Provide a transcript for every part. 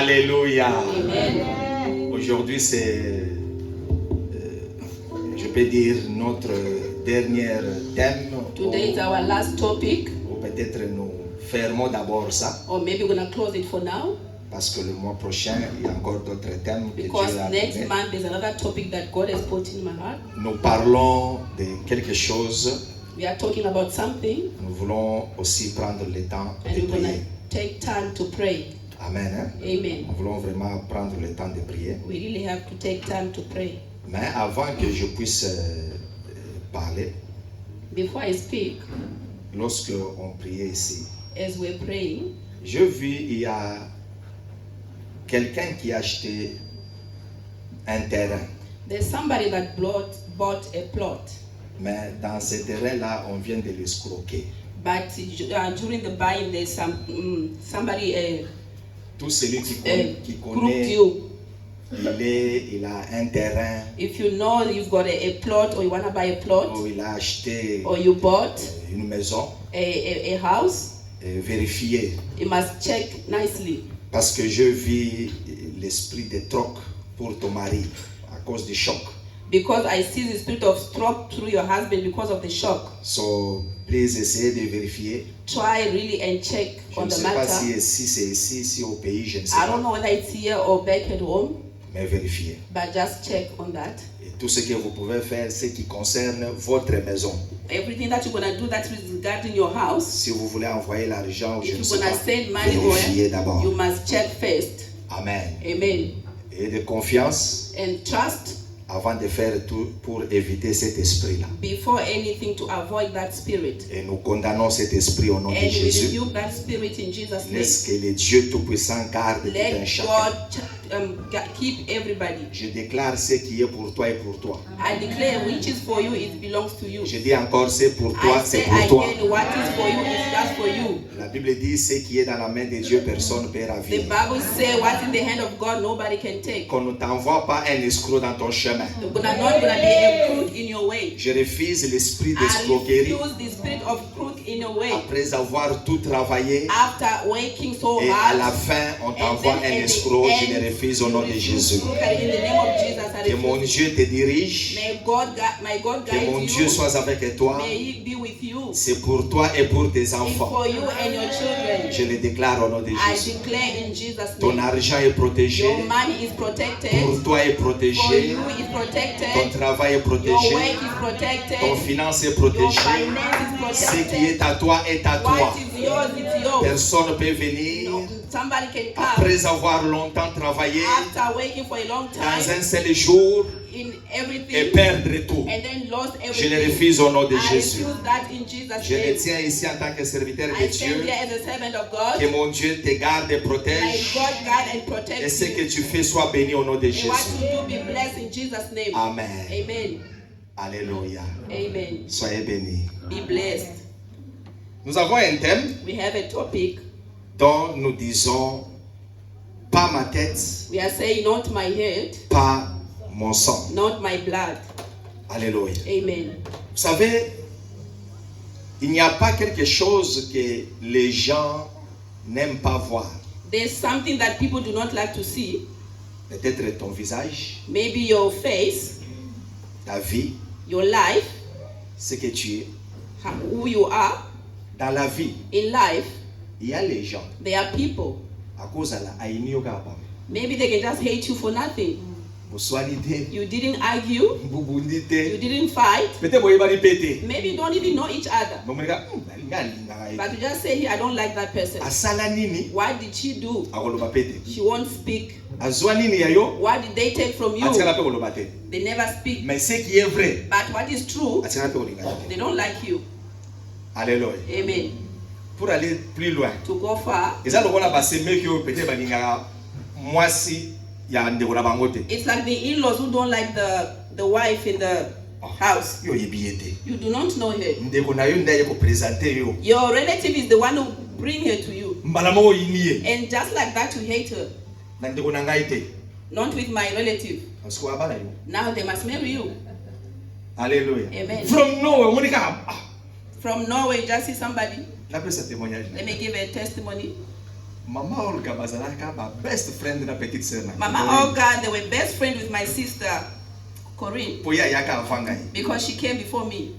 Alléluia. Amen. Aujourd'hui, c'est, je peux dire, notre dernier thème. Today is our last topic, Ou peut-être nous fermons d'abord ça, or maybe we're going to close it for now, parce que le mois prochain, il y a encore d'autres thèmes que because Dieu a next donné. month there's another topic that God has put in my heart. Nous parlons de quelque chose. We are talking about something, Nous voulons aussi prendre le temps and de we're going prier. to take time to pray. Amen. Hein? Amen. Nous voulons vraiment prendre le temps de prier. We really have to take time to pray. Mais avant que je puisse parler, Before I speak, lorsque on priait ici, as we're praying, je vis il y a quelqu'un qui a acheté un terrain. there's somebody that bought a plot, Mais dans ce terrain-là, on vient de l'escroquer. but during the buying there's somebody Tout celui qui crooked connaît, you. il a un terrain, If you know you've got a plot, or you want to buy a plot, ou il a acheté or you bought une maison, a house, vérifier. you must check nicely. Parce que je vis l'esprit de troc pour ton mari à cause du choc. Because I see the spirit of stroke through your husband because of the shock. So, please essayez de vérifier. Try really and check Je on ne the sais pas matter. si ici, c'est ici, si au pays, je ne sais I don't pas. know whether it's here or back at home, Mais vérifiez. but just check on that. Et tout ce que vous pouvez faire, c'est qui concerne votre maison. Everything that you're going to do that is regarding your house, Si vous voulez envoyer l'argent, je if ne you're sais going pas, to send money vérifiez or d'abord. you must check first. Amen. Amen. Et de confiance And trust avant de faire tout pour éviter cet esprit-là. before anything to avoid that spirit. Et nous condamnons cet esprit au nom de And we Jésus. rebuke that spirit in Jesus' name. Laisse que le Dieu Tout-Puissant garde tout un Let chacun. God keep everybody. Je déclare ce qui est pour toi et pour toi. I declare which is for you, it belongs to you. Je dis encore, c'est pour toi, I c'est say pour toi. again, what is for you is just for you. La Bible dit, ce qui est dans la main de Dieu, personne ne peut The ravir. Bible says what's in the hand of God, nobody can take. Qu'on ne t'envoie pas un escroc dans ton chemin. You're not going to be a crook in your way. Je refuse l'esprit I d'escroquerie refuse the spirit of crook in your way. après avoir tout travaillé. After working so Et à la hard, fin, on and t'envoie then un at the escroc. Je le end, refuse au nom de you Jésus. refuse crookery in the name of Jesus. I Que mon refuse. Dieu te dirige. May God Que guide mon you. Dieu soit avec toi. May He be with you. C'est pour toi et pour tes It's enfants. for you and your children. Je le déclare au nom de I Jésus. declare in Jesus' Ton name. argent est protégé. Your money is protected. Pour toi est For protégé. you is Ton protected. travail est Your protégé. work is protected. Ton finance est Your protégée. finance is Ce qui protected. est à toi est à toi. What is yours is yours. Personne ne peut venir No, somebody can come après avoir longtemps travaillé after working for a long dans un time seul jour in et everything perdre tout. and then lost Je le everything. refuse au nom de I Jésus. refuse that in Jesus' Je me name. tiens ici en tant que serviteur de I stand Dieu. here as a servant of God. Que mon Dieu te garde et May protège. God guide and Et protect ce que you. tu fais soit béni au nom de And Jésus. what you do be blessed in Jesus' name. Amen. Amen. Alléluia. Amen. Soyez bénis. Be blessed. Nous avons un thème We have a topic. dont nous disons pas ma tête, We are saying not my head, pas mon sang. not my blood. Alléluia. Amen. Vous savez, il n'y a pas quelque chose que les gens n'aiment pas voir. There's something that people do not like to see. Peut-être ton visage, Maybe your face, ta vie, your life, ce que tu es. who you are Dans la vie, in life. il y a les gens. There are people. À cause de la haine, Maybe they can just hate you for nothing. You didn't argue. You didn't fight. Maybe you don't even know each other. But you just say, I don't like that person. What did she do? She won't speak. What did they take from you? They never speak. Mais ce qui est vrai, But what is true, they don't like you. Alléluia. Amen. Pour aller plus loin, To go far, eza lokola baseme ki oyo peut-être balingaka mwasi ya ndeko na bango te. it's like the in-laws who don't like the wife in the house. Yo yebi ye te. You do not know her. Ndeko na yo ndaye ko présenter yo. Your relative is the one who bring her to you. Mbala moko yini ye. And just like that, you hate her. Na ndeko na ngai te. Not with my relative. Parce que abana yo. Now they must marry you. Alléluia. Amen. From nowhere, on dit From Norway, you just see somebody. La pesa témoignage. Let me give a testimony. Mama Olga bazalaka ba best friend na petite sœur na. Mama Olga, they were best friend with my sister Corinne. Poya yaka avanga. Because she came before me.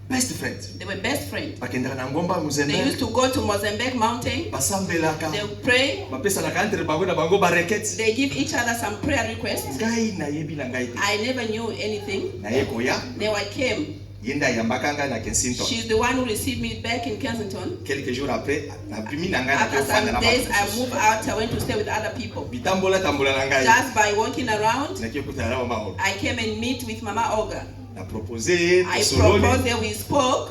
Best friend. They were best friends. Bakendaka na ngomba Mozambique. They used to go to Mozambique mountain. Basambelaka. They pray. Bapesa la entre bango na bango ba requêtes. They give each other some prayer requests. Ngai na yebi na ngai. I never knew anything. Na yeko ya. Now I came. Yenda yambakanga na Kensington. She's the one who received me back in Kensington. Quelques jours après, na bimi na ngai na after some days, I moved out. I went to stay with other people. Bitambola tambola na ngai. Just by walking around, Na kekutana Mama Olga. I came and meet with Mama Olga. Na proposé. I proposed her. We spoke.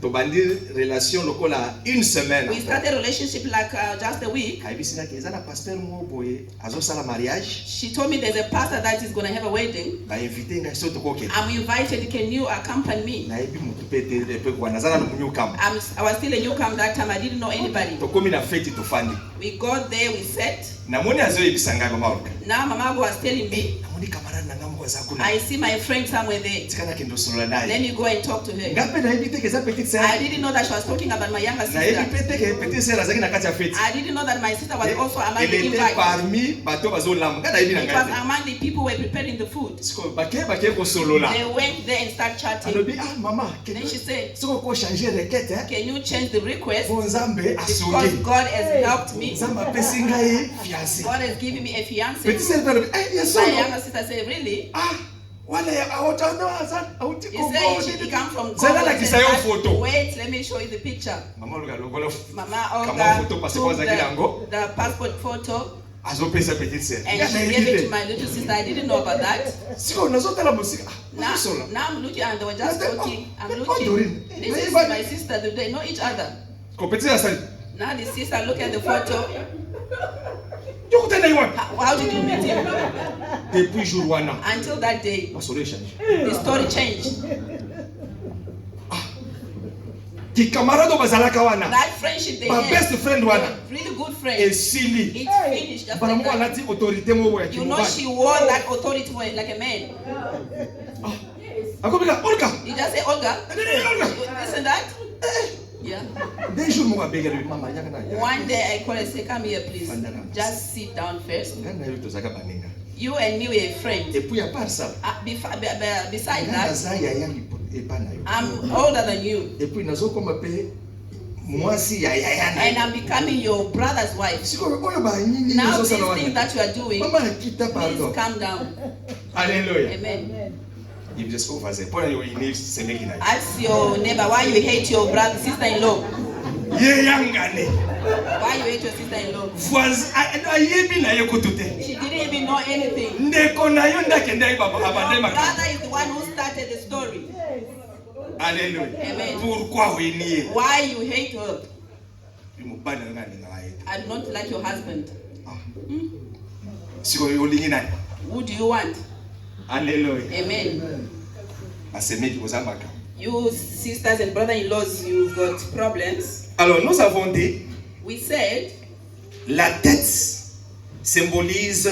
Tobandi relation lokola une semaine. We started a relationship like just a week. Kaibisina keza na pasteur mo boye azosala mariage. She told me there's a pastor that is going to have a wedding. Ba invité ngai so tokoke. I'm invited. Can you accompany me? Na ebi mutu pete pe kwa nazala no newcomer. I was still a newcomer that time. I didn't know anybody. Tokomi na fete to fandi. We got there. We sat. Na moni azoyebisa ngai Mama Olga. Now Mama Olga was telling me. Na moni camarade na ngambo za kuna. I see my friend somewhere there. Tikana kendo solo naye. Then you go and talk to her. Ngape na ebi teke za petite sœur. I didn't know that she was talking about my younger sister. Na ebi pete petite sœur azaki na kati ya fete. I didn't know that my sister was also among the invited. Elle était parmi bato bazolamba. Ngana ebi na ngai. It was among the people who were preparing the food. Siko bake ko solo la. They went there and started chatting. Alobi mama. Then she said, siko ko changer requête hein. Can you change the request? Bonzambe asoki. Because God has helped me. Zamba pesi ngai fiancé. God has given me a fiancé. Petite sœur alobi yes. My younger sister said, really? Wale awotano azan awuti ko. He said he come from God. Wait, let me show you the picture. Mama Olga logola. Mama Olga took the passport photo. Azopesa petite sœur. And she gave it to my little sister. I didn't know about that. Siko nazotala musika. Now I'm looking and they were just talking. I'm looking. This is my sister. They know each other. Now the sister look at the photo. How did you meet him? Until that day, the story changed. That friendship they had, best friend really good friend. It's finished just like that. You know she wore that authority like a man. You just say Olga. This and that. Yeah. One day I called and said, come here please. Just sit down first. You and me were friends. Besides that, I'm older than you. And I'm becoming your brother's wife. Now this thing that you are doing, please calm down. Hallelujah. Amen. Ask your neighbor why you hate your brother, sister-in-law. Why you hate your sister-in-law? She didn't even know anything. Your brother is the one who started the story. Hallelujah. Amen. Why you hate her? I do not like your husband. Who do you want? Hallelujah. Amen. You sisters and brother-in-laws, you've got problems. Alors nous avons dit, we said, la tête symbolise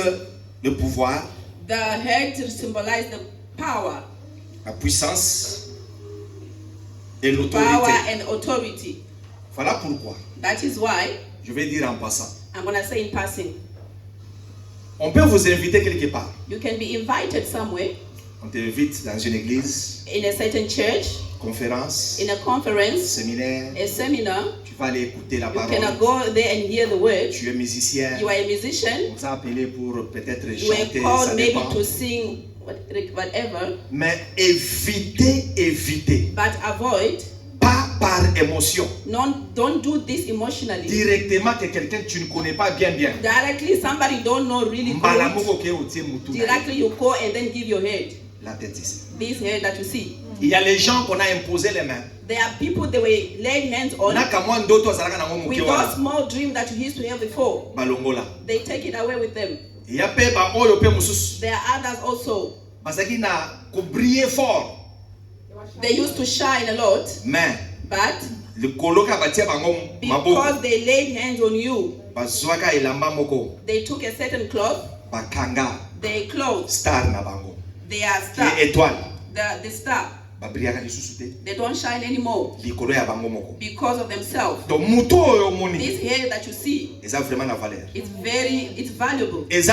le pouvoir, the head symbolizes the power, la puissance et l'autorité. Power and authority. Voilà pourquoi. That is why. Je vais dire en passant. I'm going to say in passing. On peut vous inviter quelque part. You can be invited somewhere. On t'invite dans une église. In a certain church. Conférence. In a conference. Séminaire. A seminar. Tu vas aller écouter la parole. You can go there and hear the word. Tu es musicien. You are a musician. On t'a appelé pour peut-être chanter. You are called maybe to sing whatever. Mais évitez. But avoid. Pas par émotion. Don't do this emotionally. Directement que quelqu'un tu ne connais pas bien. Directly somebody you don't know really good. Directly you go and then give your head. La tête ici. This head that you see. Il y a les gens qu'on a imposé les mains. There are people they were laying hands on. With those small dreams that you used to have before. Balongola. They take it away with them. There are others also. Briller fort. They used to shine a lot. But because they laid hands on you, they took a certain cloth. They clothed. Star na bango. They are star. Étoile. The star. They don't shine anymore because of themselves. Donc, This hair that you see, it's valuable. It's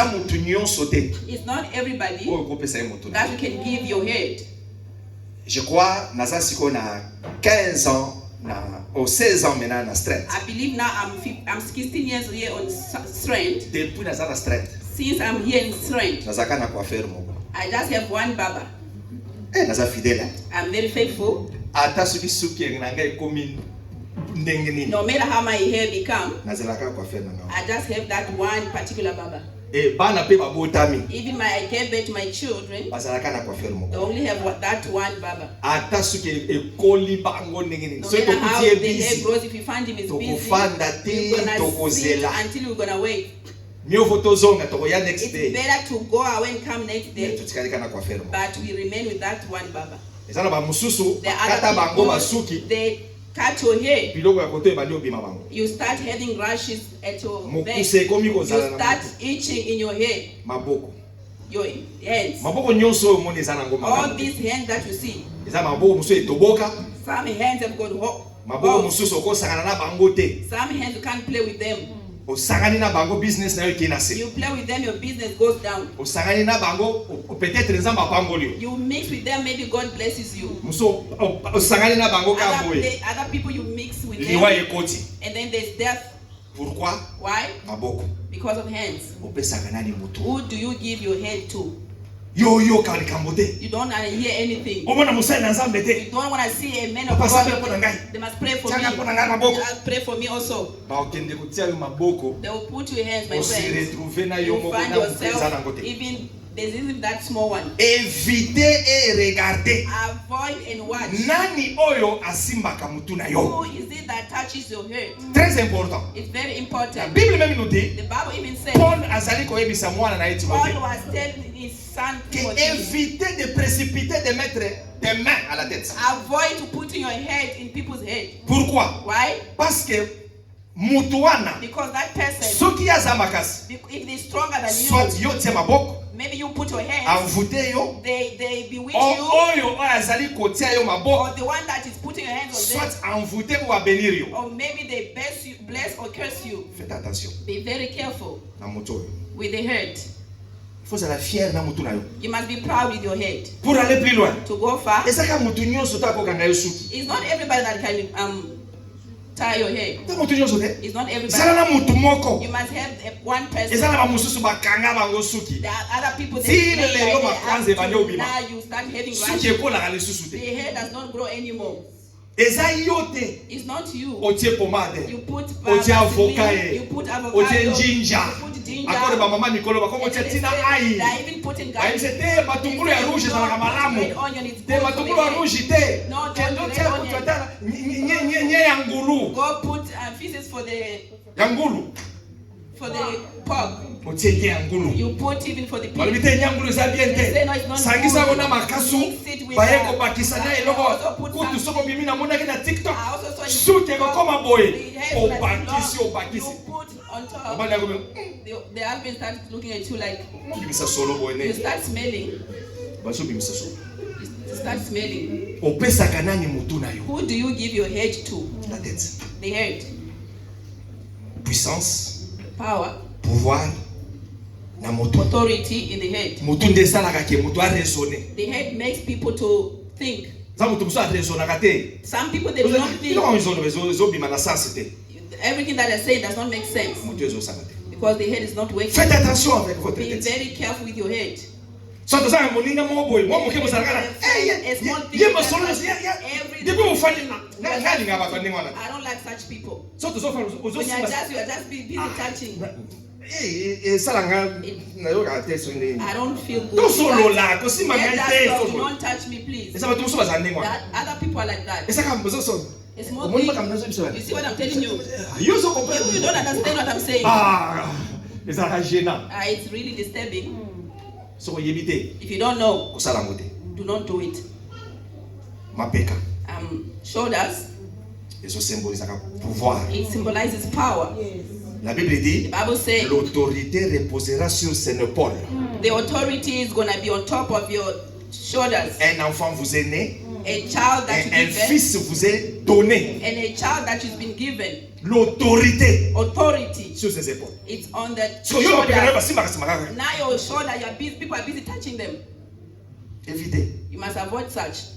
not everybody that you can give your head. Je crois que na 15 ans ou 16 ans maintenant na strength. I believe now I'm 16 years here on strength. Depuis na strength. Since I'm here in strength. Nazaka na coiffeur moko. I just have one barber. Naza fidèle. I'm very faithful. Ata suki na ngai komi ndenge nini. No matter how my hair become, nazalaka coiffeur na ngai. I just have that one particular barber. Even I gave birth to my children, they only have that one barber. No matter how the hair grows, if you find him is busy, you're gonna sit until you're gonna wait. It's better to go away and come next day, but we remain with that one barber. The other people, they cut your hair. You start having rashes at your neck. You start itching in your hair. Your hands. All these hands that you see. Some hands have got holes. Some hands you can't play with them. You play with them, your business goes down. You mix with them, maybe God blesses you. Other people you mix with them, and then there's death. Why? Because of hands. Who do you give your head to? You don't want to hear anything. You don't want to see a man of God. They must pray for me. Pray for me also. They will put your hands, my friends. You find yourself even. There's even that small one. Évitez et regardez. Avoid and watch. Nani oyo asimbaka mutu na yo. Who is it that touches your head? Très important. It's very important. La Bible même nous dit. The Bible even says. Paul azali koyebisa mwana na Timothée. Paul was telling his son Timothy. Évitez de précipiter de mettre des mains à la tête. Avoid putting your head in people's head. Pourquoi? Why? Parce que mutuana. Because that person. Soki azamakasi. If they're stronger than you. Soit yo tie maboko. Maybe you put your hands. They bewitch you. Or the one that is putting your hands on them. Or maybe they bless or curse you. Faites attention. Be very careful with the head. You must be proud with your head. Pour aller plus loin. To go far. It's not everybody that can tie your hair. It's not everybody. You must have one person. There are other people that now you start having rashes. The hair does not grow anymore. It's not you. You put avocado, you put ginger. They are even putting garlic. Go put feces for the pork. You put even for the pig. They say no, it's not good. Mix it with you put on top. The husband starts looking at you like you start smelling. You start smelling. Who do you give your head to? The head. Puissance. Power. Pouvoir. Authority in the head. The head makes people to think. Some people they do not think. Everything that I say does not make sense. Because the head is not working. Be very careful with your head. I don't like such people. When you are just busy touching. I don't feel good. Don't touch me, please. Other people are like that. It's more big. You see what I'm telling you? You don't understand what I'm saying. It's really disturbing. If you don't know, do not do it. Shoulders. It symbolizes power. La Bible dit, l'autorité reposera sur ses épaules. The authority is going to be on top of your shoulders. Un enfant vous est né. Un fils vous est donné. And a child that has been given. L'autorité. Authority. Sur ses épaules. It's on the shoulder. Now your shoulder, people are busy touching them. Évitez. You must avoid such.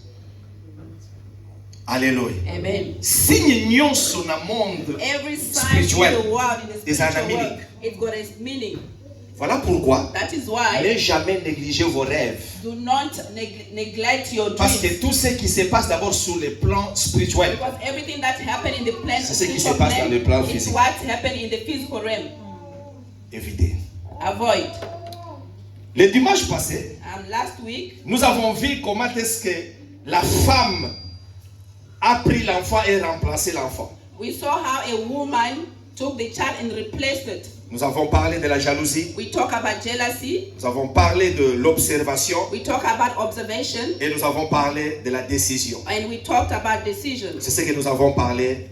Alléluia. Amen. Signe nyonso na monde spirituel. It's got a meaning. Voilà pourquoi that is why ne jamais négliger vos rêves. Do not neglect your dreams. Parce que tout ce qui se passe d'abord sur le plan spirituel, because everything that happened in the plan, c'est ce qui se passe dans le plan physique. What happened in the physical realm. Évitez. Avoid. Le dimanche passé, last week, nous avons vu comment est-ce que la femme a pris l'enfant et remplacé l'enfant. We saw how a woman took the child and replaced it. Nous avons parlé de la jalousie. We talk about jealousy. Nous avons parlé de l'observation. We talk about observation. Et nous avons parlé de la décision. And we talked about decision. C'est ce que nous avons parlé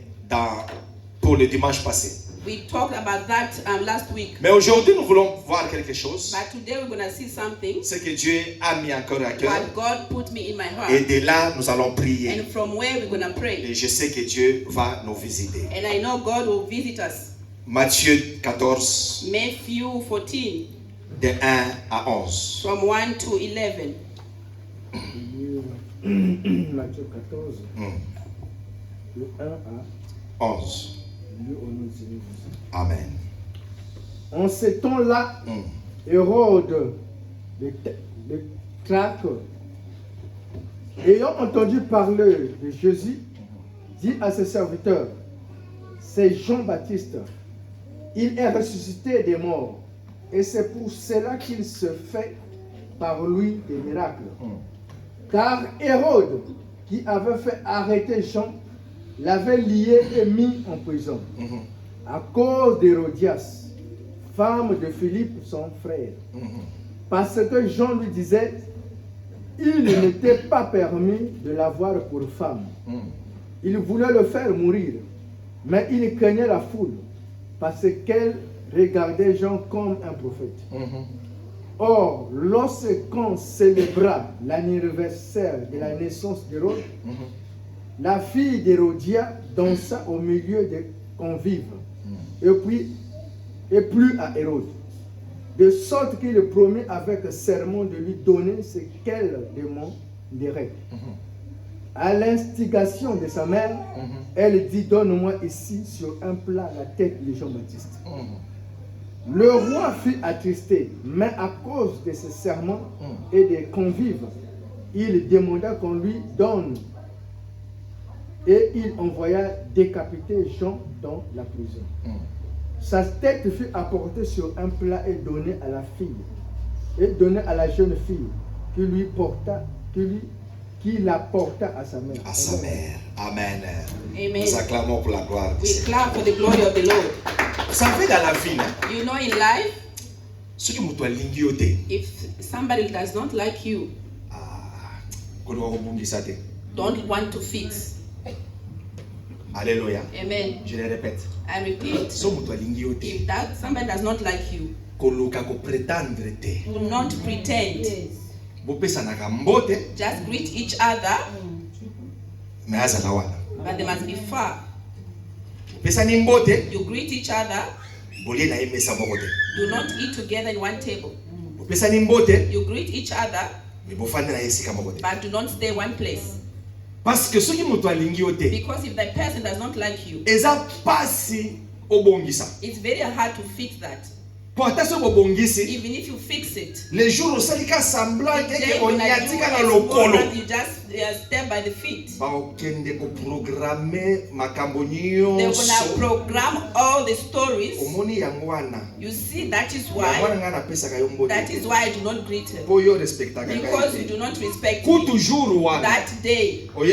pour le dimanche passé. We talked about that last week. Mais aujourd'hui, nous voulons voir quelque chose. But today we're going to see something. Ce que Dieu a mis encore à cœur. What God put me in my heart. Et de là, nous allons prier. And from where we're going to pray. Et je sais que Dieu va nous visiter. And I know God will visit us. Matthieu 14. Matthew 14. De 1 à 11. From 1 to 11. Matthieu 14. De 1 à 11. Amen. En ce temps-là, Hérode le Traque, ayant entendu parler de Jésus, dit à ses serviteurs, c'est Jean-Baptiste, il est ressuscité des morts, et c'est pour cela qu'il se fait par lui des miracles. Car Hérode, qui avait fait arrêter Jean, l'avait lié et mis en prison à cause d'Hérodias, femme de Philippe, son frère. Parce que Jean lui disait, il n'était pas permis de l'avoir pour femme. Il voulait le faire mourir, mais il craignait la foule, parce qu'elle regardait Jean comme un prophète. Or, lorsqu'on célébra l'anniversaire de la naissance d'Hérode, la fille d'Hérodia dansa au milieu des convives, et plut à Hérode, de sorte qu'il promit avec serment de lui donner ce qu'elle demanderait. À l'instigation de sa mère, elle dit, donne-moi ici sur un plat la tête de Jean-Baptiste. Le roi fut attristé, mais à cause de ses serments et des convives, il demanda qu'on lui donne. Et il envoya décapiter Jean dans la prison. Sa tête fut apportée sur un plat et donnée à la fille, et donnée à la jeune fille, qui la porta à sa mère. À sa mère. Amen. Amen. Nous acclamons pour la gloire. We clap for the glory of the Lord. Vous savez, dans la vie, you know, in life, if somebody does not like you, don't want to fix. Alléluia. Amen. Je le répète. I repeat. If that somebody does not like you, do not pretend. Just greet each other, but they must be far. You greet each other. Do not eat together in one table. You greet each other, but do not stay one place. Parce que because if that person does not like you, it's very hard to fix that. Even if you fix it, les jours où ça semblant que on y a dit qu'à you just step by the feet. They're gonna program all the stories. You see, that is why I do not greet her, because you do not respect me. That day, you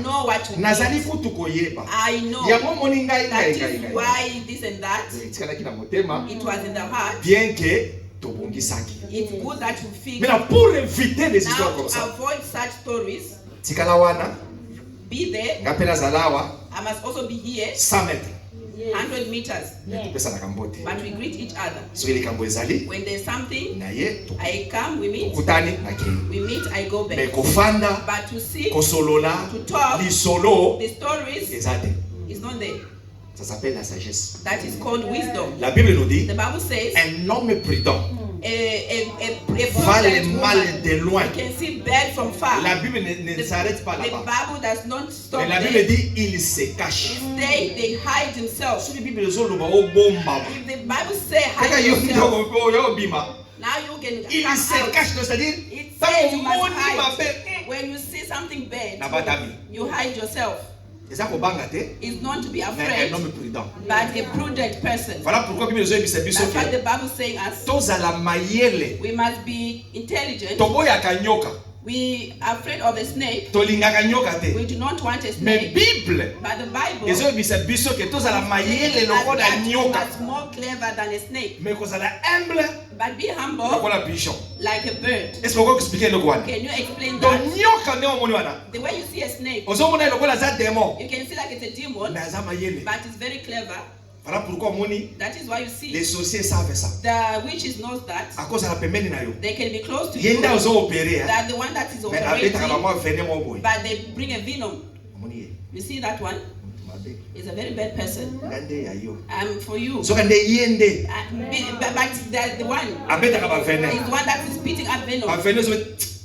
know what you did. I know. That is why this and that. It was in the heart. It's good that you fix. Mais pour éviter des histoires comme ça, avoid such stories. Tikalawana, be there. Ngapela zalawa, I must also be here. 100 mètres. 100 meters. But we greet each other. When there's something, I come, we meet. We meet, I go back. But to sit, to talk, the stories is not there. Ça s'appelle la sagesse. That is called wisdom. La Bible nous dit, the Bible says, un homme prudent voit le mal de loin. You can see bad from far. La Bible ne s'arrête pas là-bas. The Bible does not stop. Mais la Bible dit, il se cache. They hide themselves. If the Bible say hide yourself, now you can il se cache, c'est-à-dire, when you see something bad, you hide yourself. It's not to be afraid, but a prudent person. Voilà pourquoi That's why the Bible is saying us, we must be intelligent. We are afraid of a snake. We do not want a snake. But the Bible is more clever than a snake. But be humble like a bird. Can you explain that? The way you see a snake, you can see like it's a demon, but it's very clever. That is why you see les sorciers savent ça. The witches knows that. À cause de la pembeni na yo. They can be close to you. That the one that is operating, but they bring a venom. You see that one? Is a very bad person. For you. But the one is the one that is spitting up venom.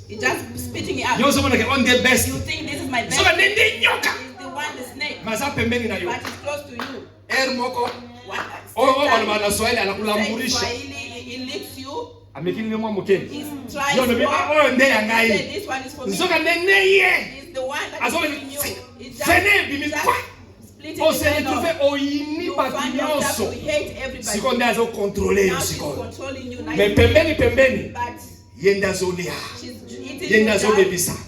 It's just spitting it out. You think this is my best? It's the one, the snake. But it's close to you. He licks you. He's trying to say this one is for me. He's the one that is giving you. It's just splitting the venom. You find yourself to hate everybody. Now she's controlling you. But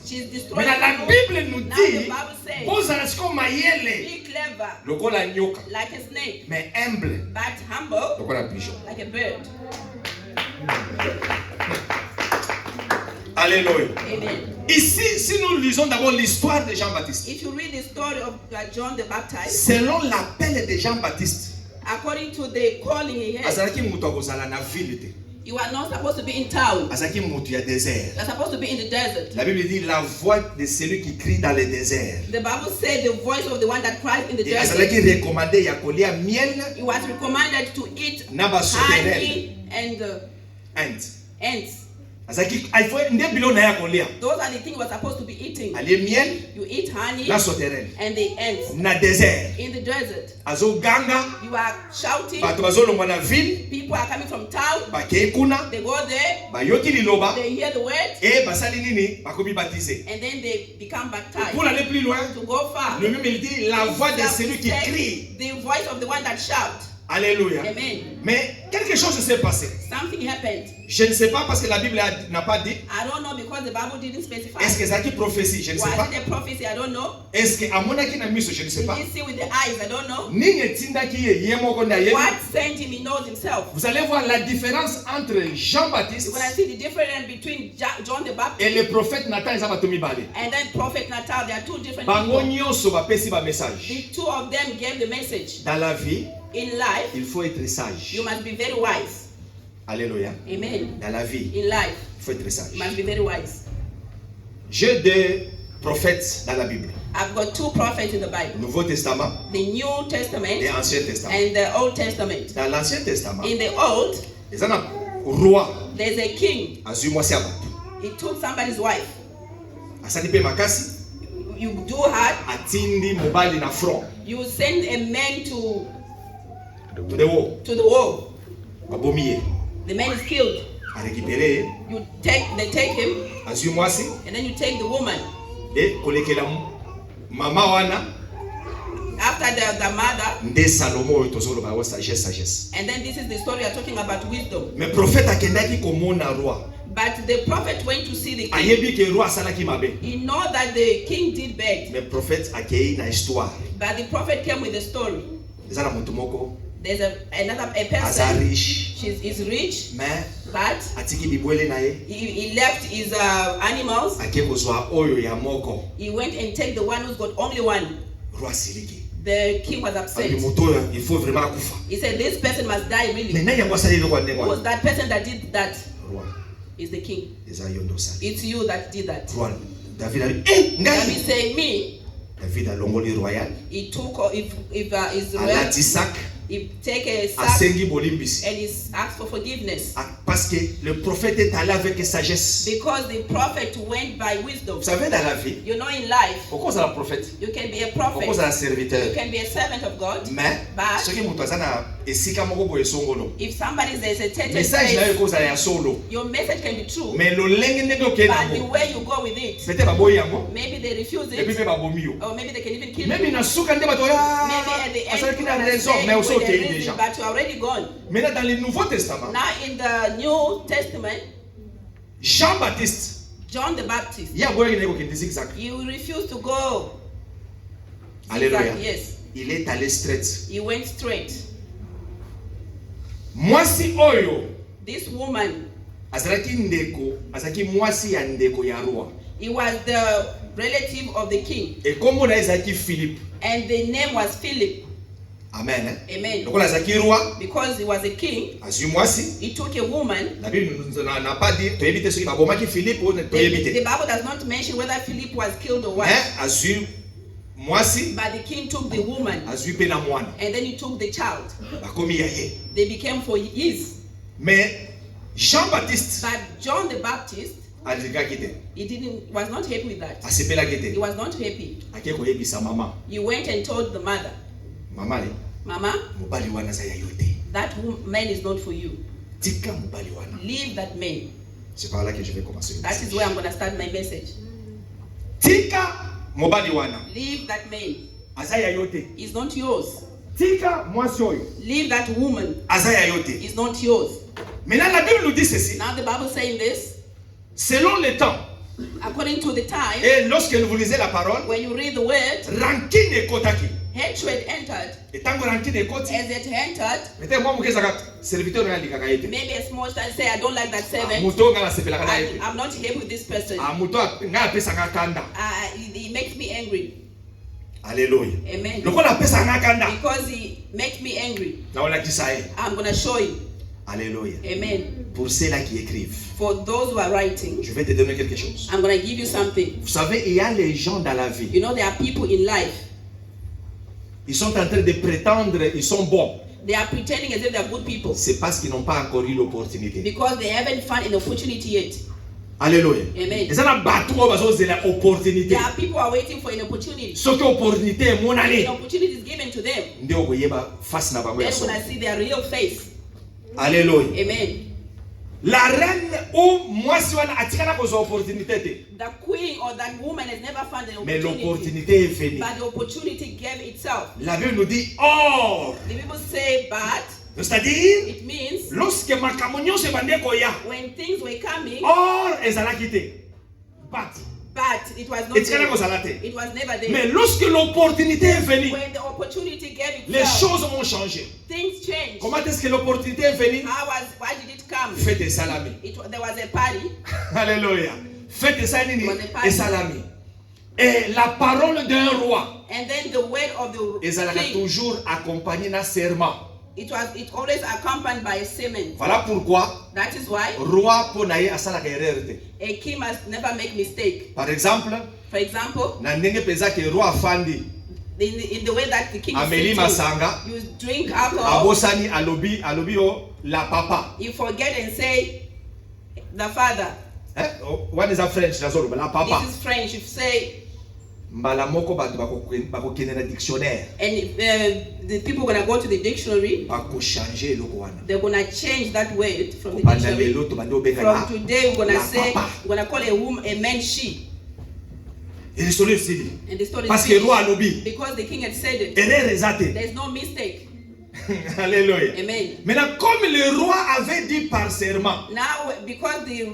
she's destroying you. Now the Bible says, be clever like a snake, but humble like a bird. Alléluia. Amen. Ici, si nous lisons d'abord l'histoire de Jean-Baptiste, if you read the story of John the Baptist, selon l'appel de Jean-Baptiste, according to the calling he had, you are not supposed to be in town. You are supposed to be in the desert. La Bible dit la voix de celui qui crie dans le désert. The Bible said the voice of the one that cries in the desert. He was recommended to eat honey and ants. Those are the things you are supposed to be eating. You eat honey and the ants. In the desert, you are shouting. People are coming from town. They go there. They hear the word. And then they become baptized. To go far, the voice of the one that shouts. Alléluia. Amen. Mais quelque chose s'est passé. Something happened. Je ne sais pas parce que la Bible n'a pas dit. I don't know because the Bible didn't specify. Est-ce que c'est une prophétie? Je ne sais pas. Was it a prophecy? I don't know. Est-ce que amonaki na miso? Je ne sais pas. Did he see with the eyes? I don't know. Ninge tindaki ye moko na ye. What sent him? He knows himself. Vous allez voir la différence entre Jean-Baptiste. You're gonna see the difference between John the Baptist et le prophète Nathan et Zabatomi Bale. And then prophet Nathan. They are two different Bango people. nyonso ba pesi ba message. The two of them gave the message. Dans la vie, in life, il faut être sage. You must be very wise. Alléluia. Amen. Dans la vie, in life, il faut être sage. You must be very wise. J'ai deux prophètes dans la Bible. I've got two prophets in the Bible. Nouveau Testament. The New Testament. Et Ancien Testament. And the Old Testament. Dans l'Ancien Testament. In the Old, il y a un roi. There's a king. He took somebody's wife. Asanipe makasi. You do hard. Atindi mobali na front. You send a man to the war. To the war. Abomiye. The man is killed. You they take him. And then you take the woman. Mama wana. After the mother. Nde Salomo tozolo ba sagesse. And then this is the story you're talking about wisdom. Mais prophète akendaki komona roi. But the prophet went to see the king. He know that the king did bad. Mais prophète akei na histoire. But the prophet came with a story. There's another person. He's rich, but he left his animals. He went and take the one who's got only one. The king was upset. Il faut vraiment kufa. He said, this person must die really. Mais who was that person that did that? Is the king. It's you that did that. David said, me. David a longoli royal. He took Israel. He take a sack and he asked for forgiveness. Parce que le prophète est allé avec sagesse. Because the prophet went by wisdom. Vous savez, dans la vie, you know, in life, pourquoi c'est un prophète? You can be a prophet. Pourquoi c'est un serviteur? You can be a servant of God. Mais ce qui if somebody says a certain message place, your message can be true. Mais but the way you go with it, maybe they refuse it, or maybe they can even kill you. Maybe at the end, but you're already gone. Maintenant, dans le Nouveau Testament, now in the New Testament, Jean-Baptiste, John the Baptist, he refused to go. Alléluia. Yes. Il est allé straight. He went straight. Mwasi oyo, this woman, he was the relative of the king. Philippe. And the name was Philip. Amen. Amen. Because he was a king, he took a woman. The Bible does not mention whether Philip was killed or what. But the king took the woman. And then he took the child. They became for his. But John the Baptist, he was not happy with that. He was not happy. He went and told the mother, Mama, that man is not for you. Leave that man. That is where I'm going to start my message. Leave that man. It's not yours. Leave that woman. It's not yours. Now the Bible saying this. Selon le temps. According to the time. Et lorsque vous lisez la parole. When you read the word. Rancune ekotaki. Hatred entered. As it entered, maybe a small child say, I don't like that servant. I'm not happy with this person. He makes me angry. Hallelujah. Amen. Because he makes me angry. I'm going to show you. Alléluia. Amen. Pour ceux-là qui écrivent. For those who are writing. Je vais te donner quelque chose. I'm going to give you something. Vous savez, il y a les gens dans la vie. You know, there are people in life. Ils sont en train de prétendre ils sont bons. They are pretending as if they are good people. C'est parce qu'ils n'ont pas encore eu l'opportunité. Because they haven't found an opportunity yet. Alléluia. Amen. There are people who are waiting for an opportunity. An opportunity is given to them. Then when I see their real face. Alléluia. Amen. La reine ou moisiwana atikana kozo opportunité. The queen or that woman has never found an opportunity. Mais l'opportunité est venue. But the opportunity gave itself. La Bible nous dit or. The people say but. C'est-à-dire, it means lorsque makamonyo se bande koya. When things were coming. Or ezala kite. But it was not there. It was never there. Mais lorsque l'opportunité est venue, when the opportunity gave itself, les choses ont changé. Things changed. Comment est-ce que l'opportunité est venue? Why did it come? Fête et salami. There was a party. Alléluia. Fête et salami et salami. Et la parole d'un roi. And then the word of the king. Toujours accompagné d'un serment. It always accompanied by a sermon. Voilà pourquoi. That is why. Roi ponaye asala erreur. A king must never make mistake. Par exemple. For example. Na ndenge peza ke roi afandi. In the way that the king is sitting, masanga, you drink alcohol. Abosani alobi o la papa. You forget and say the father. What is that French? La papa. This is French. You say. Malamoko bako kenena dictionnaire. And the people gonna go to the dictionary. Bako changer loko wana. They're gonna change that word from the dictionary. From today we're gonna say we're gonna call a woman a man she. And the story is because the king had said it. There's no mistake. Alléluia. Amen. Maintenant, comme le roi avait dit par serment. Now, because the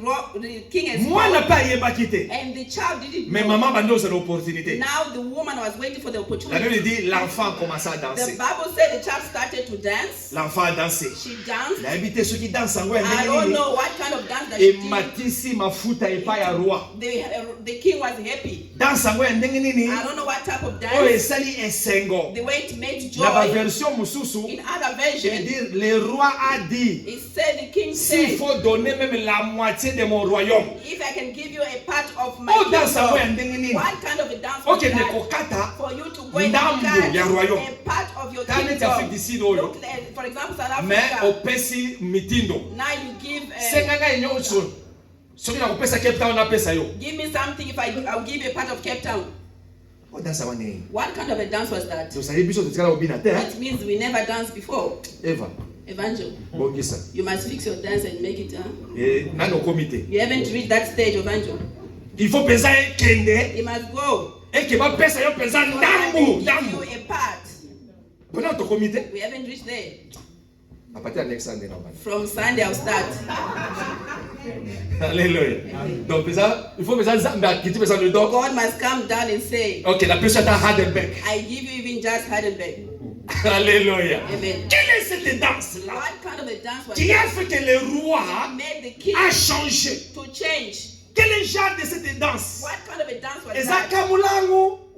king has moi n'a pas yeba quitté. And the child didn't. Mais maman bando c'est l'opportunité. Now the woman was waiting for the opportunity. La Bible dit l'enfant commença à danser. The Bible said the child started to dance. L'enfant a dansé. She danced. La habité ceux qui dansent en I don't know what kind of dance that she did. matisi mafuta epai ya roi. The king was happy. Danse yango ya ndenge nini? I don't know what type of dance. Oyo esali esengo. The way it made joy. Na ba version mususu. In other version. dire le roi a dit. It said the king S'il said. faut donner même la moitié de mon royaume. If I can give you a part of my kingdom. Danse yango ya ndenge nini? What kind of a dance was that? Kokata. For you to go and cut ya royaume. a part of your Tane kingdom. Afrique du Sud oyo. For example, South Africa. Mais opesi mitindo. Now you give. Senganga enyoso. Soki na kopesa Cape Town na pesa yo. Give me something if I'll give you a part of Cape Town. What kind of a dance was that? It means we never danced before. Evangel. You must fix your dance and make it. You haven't reached that stage, Evangel. Il faut pesa kende. You must go. Et que va pesa yo pesa ndambu. Give you a part. We haven't reached there. Next Sunday, from Sunday I'll start. Alléluia. Donc il faut le dos. God must come down and say, OK, la personne à Heidelberg. I give you even just Heidelberg. Alléluia. Amen. Quelle est cette danse-là? What kind of a dance was qui a fait que le roi a changé? To change. Quel est le genre de cette danse? What kind of a dance was that?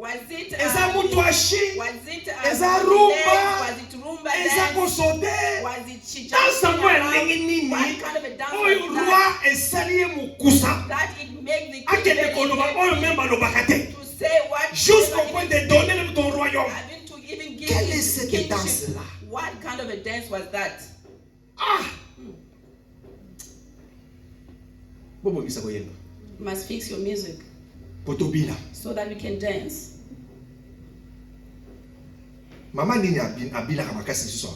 Was it Mutwashi? Was it rumba? Was it rumba? Kosode? Was it chicha? What kind of a dance was that? That it made the king to say what jusqu'au point de donner ton royaume. To even give quelle est cette danse-là? What kind of a dance was that? You must fix your music so that we can dance. Mama nini abila kamakasi ce soir?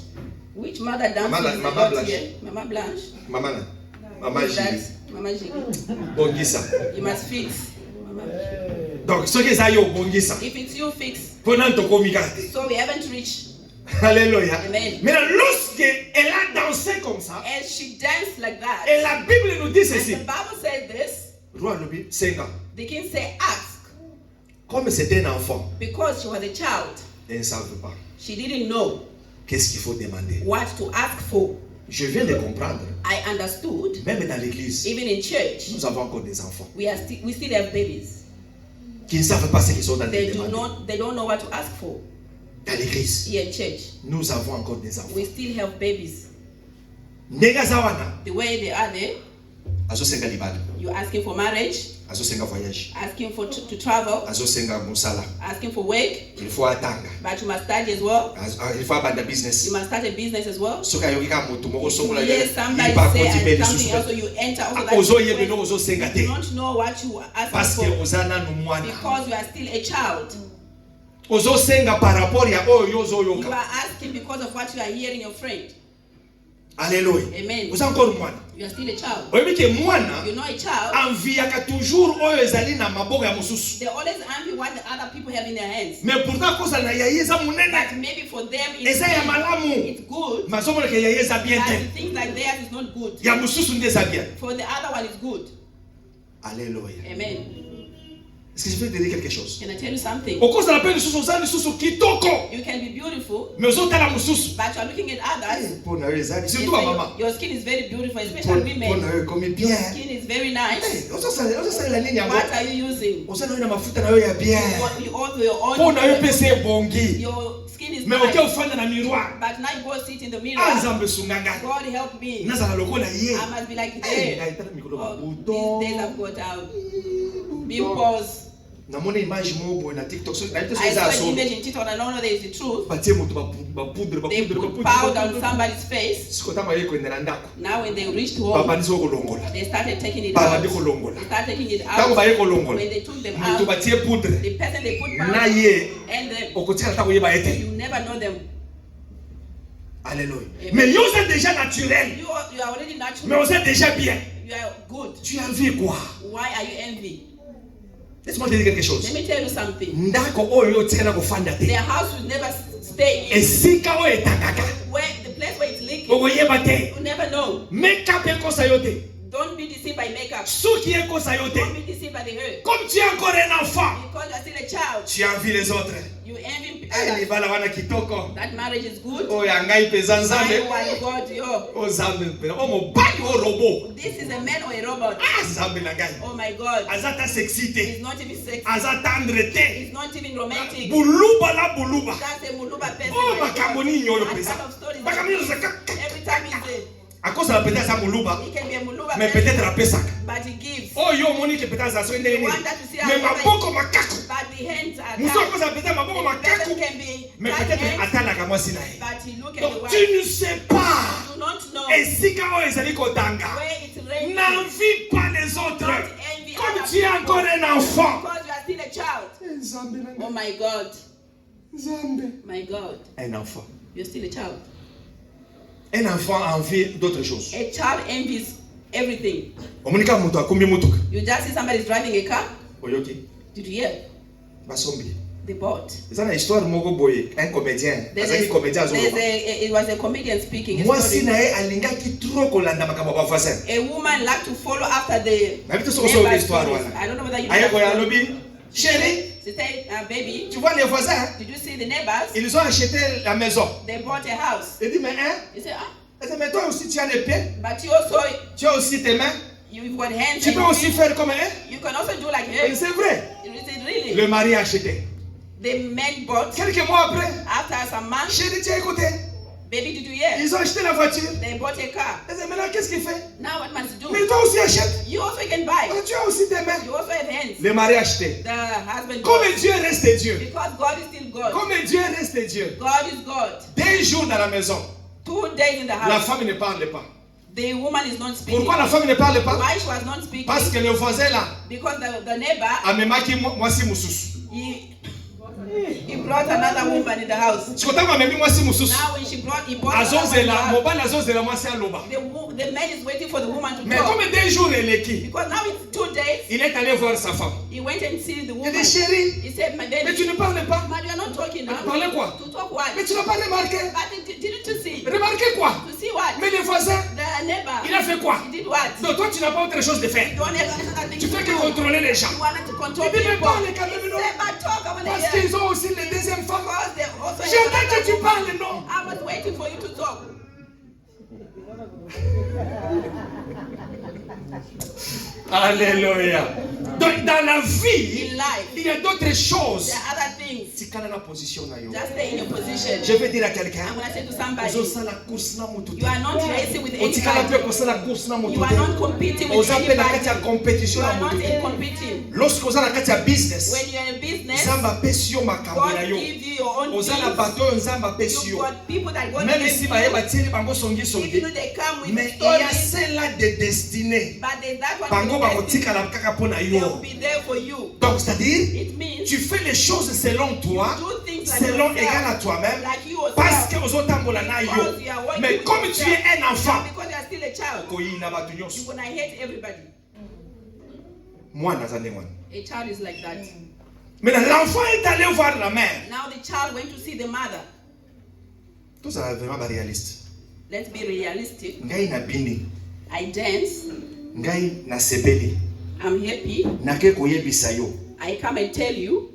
Which mother dances? Mama Blanche. Mama Blanche. Mama Gilles. Mama Gilles. Bongisa. You must fix. Donc ce que ça yo bongisa. If it's you, fix. So we haven't reached. Alléluia. Amen. Mais lorsqu'elle a dansé comme ça, and she danced like that, et la Bible nous dit ceci. The Bible said this. The king said, ask. Comme c'était un enfant. Because she was a child. Elle ne savait pas. She didn't know. Qu'est-ce qu'il faut demander? What to ask for. Je viens de comprendre. I understood. Même dans l'église. Even in church. Nous avons encore des enfants. We still have babies. Qui ne savent pas ce qu'ils sont dans l'église. They don't know what to ask for. Dans l'église. Here in church. Nous avons encore des enfants. We still have babies. The way they are there. You're asking for marriage. Asking for to travel. Asking for work. But you must study as well. Business. You must start a business as well. Yes, somebody say something else, so you enter also that you don't know what you are asking for because you are still a child. You are asking because of what you are hearing your friend. Alléluia. Amen. Vous êtes encore mwana. You are still a child. You're not a child. Enviaka toujours oyo ezali na maboko ya mususu. They always envy what the other people have in their hands. Mais pourtant kosa na yayeza munene. But maybe for them it's good. Masomo ke yayeza bien te. Things like theirs is not good. Ya mususu ndeza bien. For the other one is good. Alléluia. Amen. Est-ce que je peux te dire quelque chose? Can I tell you something? Au cause de la peine mususu osani susu kitoko. You can be beautiful. Mais ozotala mususu. But you are looking at others. Pona ezali surtout maman. Your skin is very beautiful, especially women. Pona comme bien. Your skin is very nice. Ozosala nini yango? What are you using? Ozana na mafuta na yo ya bien. You also your own. Pona yo pese bongi. Your skin is mais nice. Okay ufanya na miroir. But now you go sit in the mirror. Nzambe sunganga. God help me. Nazala lokola ye. I must be like this. These days I've got pimples. Na mona image mo na TikTok so na I saw an image in TikTok and I don't know there is the truth. They put powder on somebody's face. Now when they reached home, they started taking it out. They started taking it out. When they took them out, the person they put powder and then you never know them. Alléluia. Mais vous êtes déjà naturel. You are already natural. Mais vous êtes déjà bien. You are good. Tu envies quoi? Why are you envy? Laisse-moi te dire quelque chose. Let me tell you something. Ndako oyo tena kufanda te. Their house will never stay in. Esika oyo etakaka. Where the place where it's leaking. Ogoyeba te. You never know. Make up eko sayote. Don't be deceived by makeup. Don't be deceived by the hair. Comme tu es encore un enfant, Because you are still a child, tu envies les autres. you envy Eh, others. That marriage is good. Oh, yangai pesa nzambe. My one God, yo. Oh, nzambe pena. Oh, mobali o robot. This is a man or a robot. Ah, nzambe na ngai. Oh my God. Azata sexité. He's not even sexy. Azata tendre te. He's not even romantic. Buluba la buluba. That's a muluba person. Oh, makambo ni nyoyo That pesa. kind of stories. Makambo ni zaka. Every time he's there, À cause de la pétasse à muluba. he can be a muluba Mais person, peut-être la pesaka. but he gives. Oh, yo moni que pétasse à soin de You want that to see Mais how maboko makako. but the hands are Muso à tied. cause de la pétasse maboko The makako. person can be Mais tied peut-être hands, atala kama sinae. but he look at the Donc wife. tu ne sais pas. Do not know Esika o ezali kotanga. where it's raining. N'envie pas les autres. Don't envy Comme other tu es people. encore un enfant. Because you are still a child. Nzambe na Oh ngai. my God. Nzambe. My God. Un enfant. You're still a child. Un enfant envie d'autres choses. A child envies everything. Omonika mutu akumbi mutuka. You just see somebody is driving a car. Oyoki. Did you hear? Basombi. They bought. Eza na histoire moko boye un comédien. Azaki comédien azoloba. It was a comedian speaking. A Mwasi story. na ye alingaki trop kolanda makambo ya bavoisin. A woman like to follow after the Na bitu soko soko histoire stories. wana. I don't know whether you Aye know koya that. lobi. Chérie, She said, baby, tu vois les voisins? did you see the neighbors? Ils ont acheté la maison. They bought a house. Il dit mais hein? He said, Il dit mais toi aussi tu as les pieds, but you also, tu as aussi tes mains. you've got hands Tu peux and aussi feet. faire comme hein? You can also do like Et him. c'est vrai. He said, really? Le mari a acheté. The men bought. Quelques mois après, After some months, chérie, tu as écouté? baby, did you hear? Ils ont acheté la voiture. They bought a car. Et c'est maintenant qu'est-ce qu'il fait? Now what must you Mais do? toi aussi achète. You also can buy. Tu as aussi tes mains. You also have hands. Le mari a acheté. The husband Comme bought. Dieu reste Dieu. Because God is still God. Comme Dieu reste Dieu. God is God. 2 jours dans la maison, 2 days in the la house. femme ne parle pas. The woman is not speaking. Pourquoi la femme ne parle pas? Why she was not speaking? Parce que le voisin là, Because the neighbor, amemaki mwasi mususu. he brought another woman in the house. Sikotaka amemi mwasi mususu. Now when he brought another woman in the Azozela, house, mobali azozela mwasi aloba. the man is waiting for the woman to Mais talk. comme 2 jours eleki, Because now it's 2 days, il est allé voir sa femme. he went and see the Il woman. dit chérie, He said, my mais baby, tu ne parles pas. but you are not talking now. Tu parlais quoi? To talk what? Mais tu n'as pas remarqué. But didn't you see? Remarquez quoi? To see what? Mais le voisin, The neighbor. il a fait quoi? He did what? Donc toi tu n'as pas autre chose de faire. You don't have another thing Tu to fais que do. contrôler les gens. You wanted to control Il dit mais people. parle quand même non. Say, but talk, I want to Parce hear. qu'ils ont aussi les deuxièmes femmes. Because they also have J'attends another que tu woman. parles non. I was waiting for you to talk. Alléluia. Donc dans la vie, In life, il y a d'autres choses. there are other things. Si kana na position na yo. Just stay in your position. Je vais dire à quelqu'un, I'm going to say to somebody, ozosala course na mutu. you are not racing with Otikala pe anybody. kosala course na mutu. You are not competing with Ozape na kati ya anybody. competition You na are not mutu. in competing. Lorsque oza na kati ya business, When you're in business, nzambe apesi yo makambo God na yo. give you your own Oza na things. bato oyo nzambe apesi You've yo. got people that God Même gave si you. baye batieli bango songi Even songi. though they come with Mais il y a stories, celle-là de destinée. but there's that one Bango with destiny. bakotikala kaka mpo na They yo. will be there for you. Donc c'est-à-dire, It means tu fais les choses selon toi, do things like selon yourself, égal à toi-même, like you parce yourself. que ozotambola na yo. Because you are working Mais with comme tu yourself. es un enfant, Because you are still a child, koyina bato you're nyonso. gonna hate everybody. Mwana aza ndenge wana. A child is like that. Maintenant, l'enfant est allé voir la mère. Now the child went to see the mother. Tozala vraiment ba réaliste. Let's be realistic. Ngai na bini, I dance. ngai na sebeli, I'm happy. nake koyebisa yo. I come and tell you.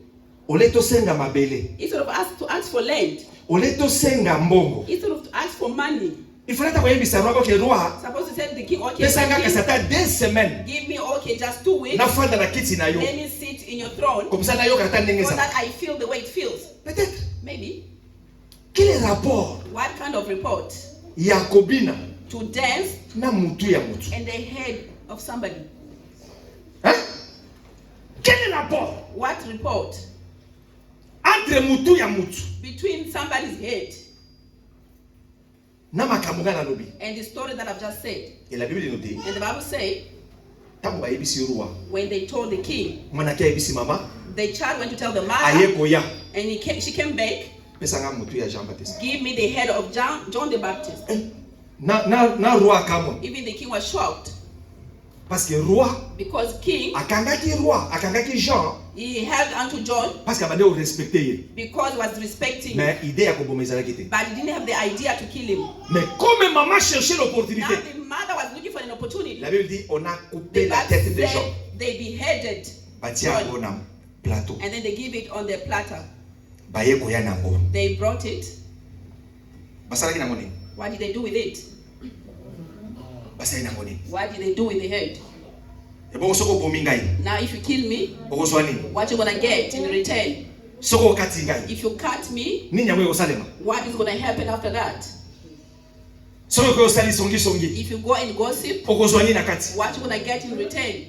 Ole tosenga mabele, Instead of us to ask for land, ole tosenga mbongo. instead of to ask for money, Il fallait koyebisa roi ke roi. supposed to tell the king, okay, Pesanga the ka king, sata 2 semaines. give me okay just 2 weeks. Nafanda na kiti na yo. Let me sit in your throne Comme ça na yo kata ndenge so za. that I feel the way it feels. Peut-être. Maybe. Quel est le rapport What kind of report? Yakobina To dance na mutu ya mutu? and the head of somebody. Hein? Quel est le rapport What report? entre mutu ya mutu Between somebody's head na makambo na lobi? and the story that I've just said. Et la Bible nous dit, And the Bible says, tango bayebisi roi, when they told the king, mwanaki ayebisi mama, the child went to tell the aye mother, koya. and she came back, Pesanga mutu ya Jean Baptiste. give me the head of John the Baptist. Na roi akamwa. Even the king was shocked Parce que roi because king, akangaki Jean he held onto John parce qu'abande o respecter ye. because he was respecting him, Mais idée ya kobomeza la kite. but he didn't have the idea to kill him. Mais comme maman cherchait Now l'opportunité, the mother was looking for an opportunity. La Bible dit on a coupé la tête des gens. They beheaded John. Plateau. And then they give it on their platter. They brought it. What did they do with it? What did they do with the head? Now if you kill me, what you gonna get in return? If you cut me, what is gonna happen after that? If you go and gossip, what you gonna get in return?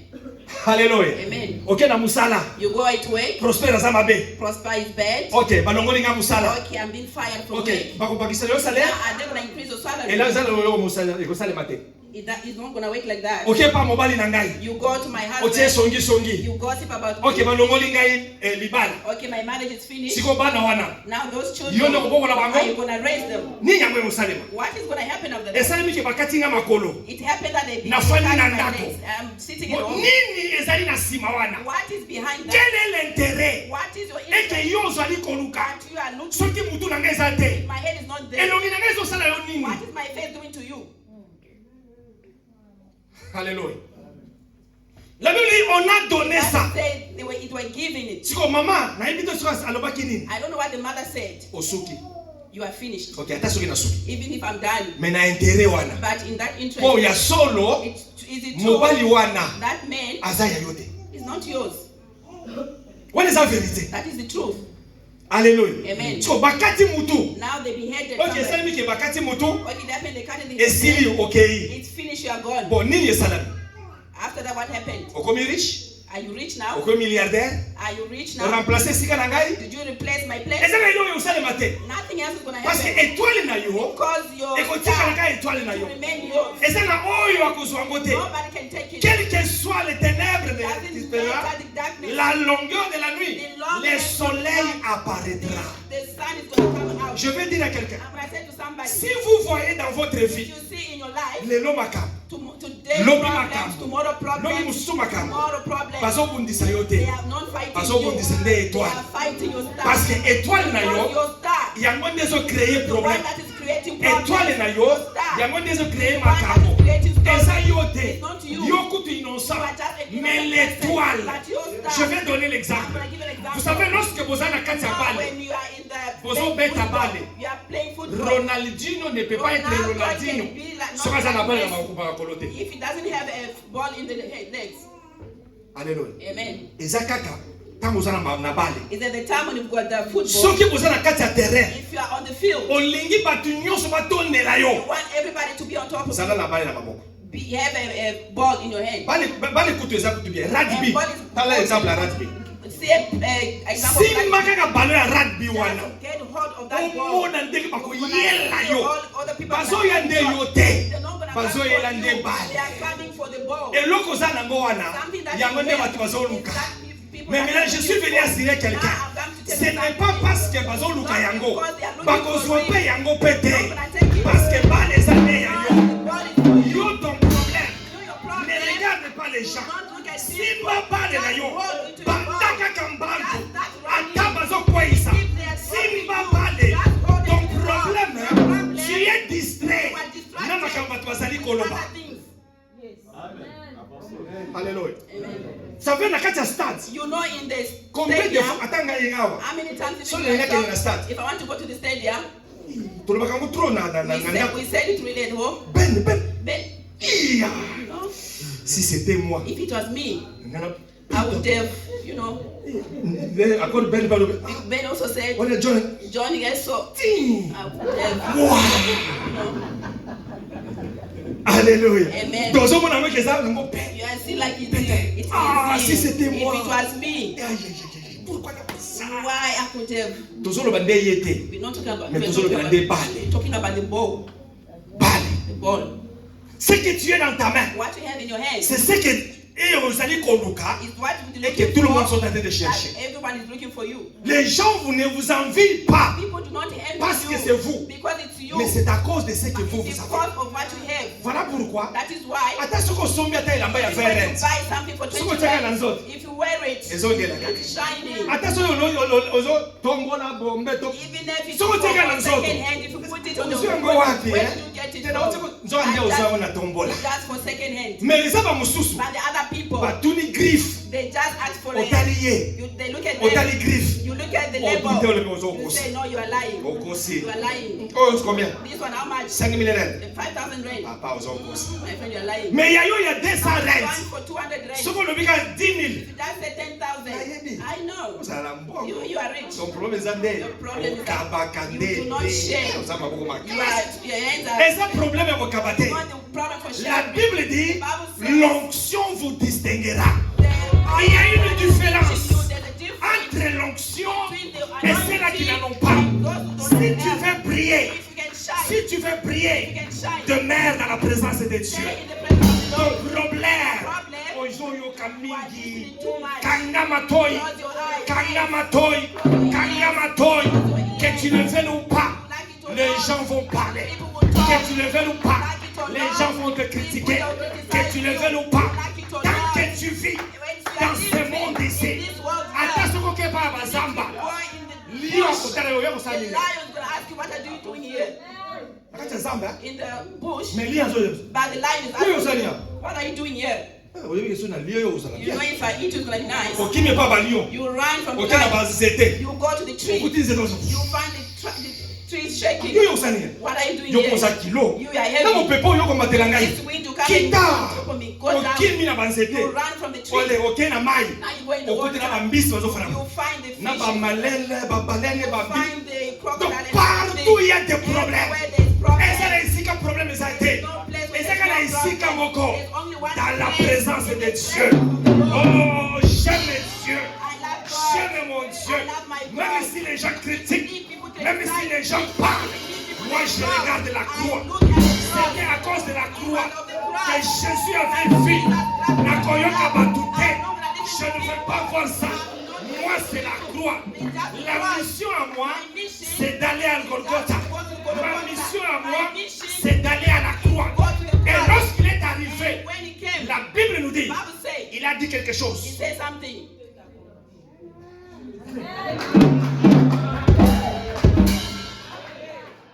Hallelujah. Amen. Okay, na musala. You go at work. Prosper azamabe. Prosper is bad. Okay, balongoli nga musala. Okay, I'm being fired from work. Okay, bakupakisa yo salaire. Are they gonna increase your salary? Ela zala yo musala, ekosale mate. It's not gonna work like that. Okay, pa mobali na ngai. You go to my husband. Otie songi. You gossip about. Okay, balongoli ngai libala. Okay, my marriage is finished. Siko bana wana. Now those children. Yo ndo kuboko na bango. Are you gonna raise them? Ni nyamwe musalema. What is gonna happen after that? Esali miki bakati nga makolo. It happened that they. Na fani na ndako. I'm sitting at home. Nini ezali na sima wana? What is behind that? Quel est l'intérêt? What is your interest? Eke yo zali koluka. You are looking. Soki mutu na ngai zate. My head is not there. Elongi na ngai zo sala yo nini? What is my face doing to you? Alléluia. La Bible dit on a donné ça. They were giving it. Siko mama, na ibito siko alobaki nini? I don't know what the mother said. Osuki. You are finished. Okay, hata suki na suki. Even if I'm done. Mais na intérêt wana. But in that interest. Oh ya solo. Is it true? Mobali wana. That man. Azaya yote. Is not yours. What is that verité? That is the truth. Alléluia. Amen. So bakati mutu. Now they beheaded. Okay, sasa miki bakati mutu. Okay, that means they cut the. Esili okay. It's finished. You are gone. Bon nini esala? After that, what happened? Okomi riche? Are you rich now? Okomi milliardaire? Are you rich now? Remplacer sika na ngai? Did you replace my place? Ezanga ilo usale mate. Nothing else is going to Parce happen. que étoile na yo. Because your ekotika na ngai étoile na yo. Remain yours. Ezanga oyo akozwa ngote. Nobody can take it. Quelles que soient les ténèbres de la longueur de la nuit, le soleil apparaîtra. The sun is going to come out. Je vais dire à quelqu'un, I'm going to say to somebody, si vous voyez dans votre vie, you see in your life, les lomakam, today problems, tomorrow problems, tomorrow problems, they are not fighting you. They are fighting your star. Parce que étoile na yo, il y a moins de créer problème. Étoile na yo, il y a moins de créer makambo. Eza yote, yokutu innocent. Mais l'étoile, je vais donner l'exemple. Vous savez, lorsque vous êtes à Katsabale, vous êtes à Bale, Ronaldinho ne peut pas être Ronaldinho. If he doesn't have a ball in the legs. Alléluia. Amen. Ezakaka. Is at the time when you've got the football. If you are on the field, you want everybody to be on top of you. You have a ball in your hand. Rugby. See an example of rugby. Get hold of that ball. They are coming for the ball. Mais maintenant, je suis venu assurer quelqu'un. Ce n'est pas parce que Bazo Luka Yango, Bakozwope Yango pété, parce que bas les années Yango. Yo ton problème. Ne regarde pas les gens. Si ma balle est yo, Bandaka Kambango, Ata Bazo Kwaisa. Si ma balle, ton problème, tu es distrait. Nama Kambatu Azali Koloba. Alléluia. Ça veut dire que stade. You know in the combien de fois attanga yengawa? How many times did you go stade? If I want to go to the stadium, we said it really at home. Ben. Si c'était moi. If it was me, I would have, you know. Ben also said, John, yes, so I would have, you know. Alléluia. Amen. You are still like it's si c'était moi. If it was me, why I could have. We're not talking about the ball. The ball. Ce que tu as dans ta main, what you have in your hand, c'est ce que is what et que tout le monde sont en train de chercher. Everyone is looking for you. Les gens ne vous envient pas People do not envy parce que you c'est vous. Because it's you. you. Mais c'est à cause de ce que vous It's avez. because of what you have. Voilà pourquoi. That is why. Attention qu'on sombe à taille en bas il y a If you 20 buy something for 20 rand, if you wear it, Ils ont gagné. it's shining. Attention aux tombeaux là bombe top. Even if it's So for what you got on second top? hand, if you put it on the Vous where ngo wapi did eh? you get it Tena from? wote nzo ndia usawa na tombola. Just for second hand. Mais les aba mususu. But the other people, Batuni griffe. they just ask for it. Otaliye. They look at Otali them. griffe. You look at the Oh, label. vidéo le besoin You aussi. say no, you are lying. Okosi. You are lying. Oh, c'est combien? This one, how much? 5 000 rand. 5,000 rand. Papa aux okosi. My friend, you are lying. Mais il y a 200 One rand. for 200 rand. Soko le bika 10 000. You just say 10,000. I know. Ça la mbongo. You are rich. Son problème est zande. Your problem is that Kabakande. you do not share. Ça m'a beaucoup marqué. Your hands are. Et ça problème est au kabate. You want the problem for La sharing. Bible dit The Bible says l'onction vous distinguera. there Il y a are une différence there's a difference entre l'onction between et the ceux-là qui n'en ont anointing pas. and those who Si don't tu have. veux prier, If you can shine, si tu veux if prier, you can shine, demeure dans la présence de Dieu. stay in the presence of the Ton Lord. problème, Problem, ozoyo you are kamingi, listening too much. kangamatoi, Close your eyes. kangamatoi, kangamatoi, que tu le veuilles ou pas, les gens vont parler. Que tu le veuilles ou pas, les gens vont te critiquer. Que tu le veuilles ou pas, tant que tu vis dans ce monde ici, attention que pas bazamba. You Lion are in the bush. kutana yo The kusali. lion is going to ask you, what are you doing here? Akacha zamba. In the bush. Mais lion zo. But the lion is Lion asking usali. you, what are you doing here? Oyo ke sona lion yo usala. You know if I eat, it's going to be nice. Okime pa ba lion. You run from the Okena lion. ba zete. You go to the tree. Okuti zeto zo. You find the tree is shaking. Yo usali. What are you doing Yo here? kosa kilo. You are Na mo heavy. pepo yo kombatela ngai. This wind to come and Kita. for me. Go down. Okimi na ba zete. You run from the tree. Ole okena mai. Now you go in the Okuti na ba water. mbisi bazo fana. You find the fish. Na ba malele, ba balene, ba bi. Find the crocodile. Donc and partout il y a des everything. problèmes. Everywhere there's problems. Eza na isika problème eza te. No place where Eza kana there's no isika problem. moko. There's only one Dans la place. présence de Dieu. Oh, j'aime Dieu. I love God. J'aime mon Dieu. I love my God. Même si les gens critiquent, If people même si criticize, les gens parlent, moi je regarde la croix. C'était à cause de la croix que Jésus avait vu. Nakoyoka batute. Je ne veux pas voir ça. Moi c'est la croix. La mission à moi, c'est d'aller à Golgotha. Ma mission à moi, c'est d'aller à la croix. Et lorsqu'il est arrivé, When he came, la Bible nous dit, Bible says, il a dit quelque he chose. said something.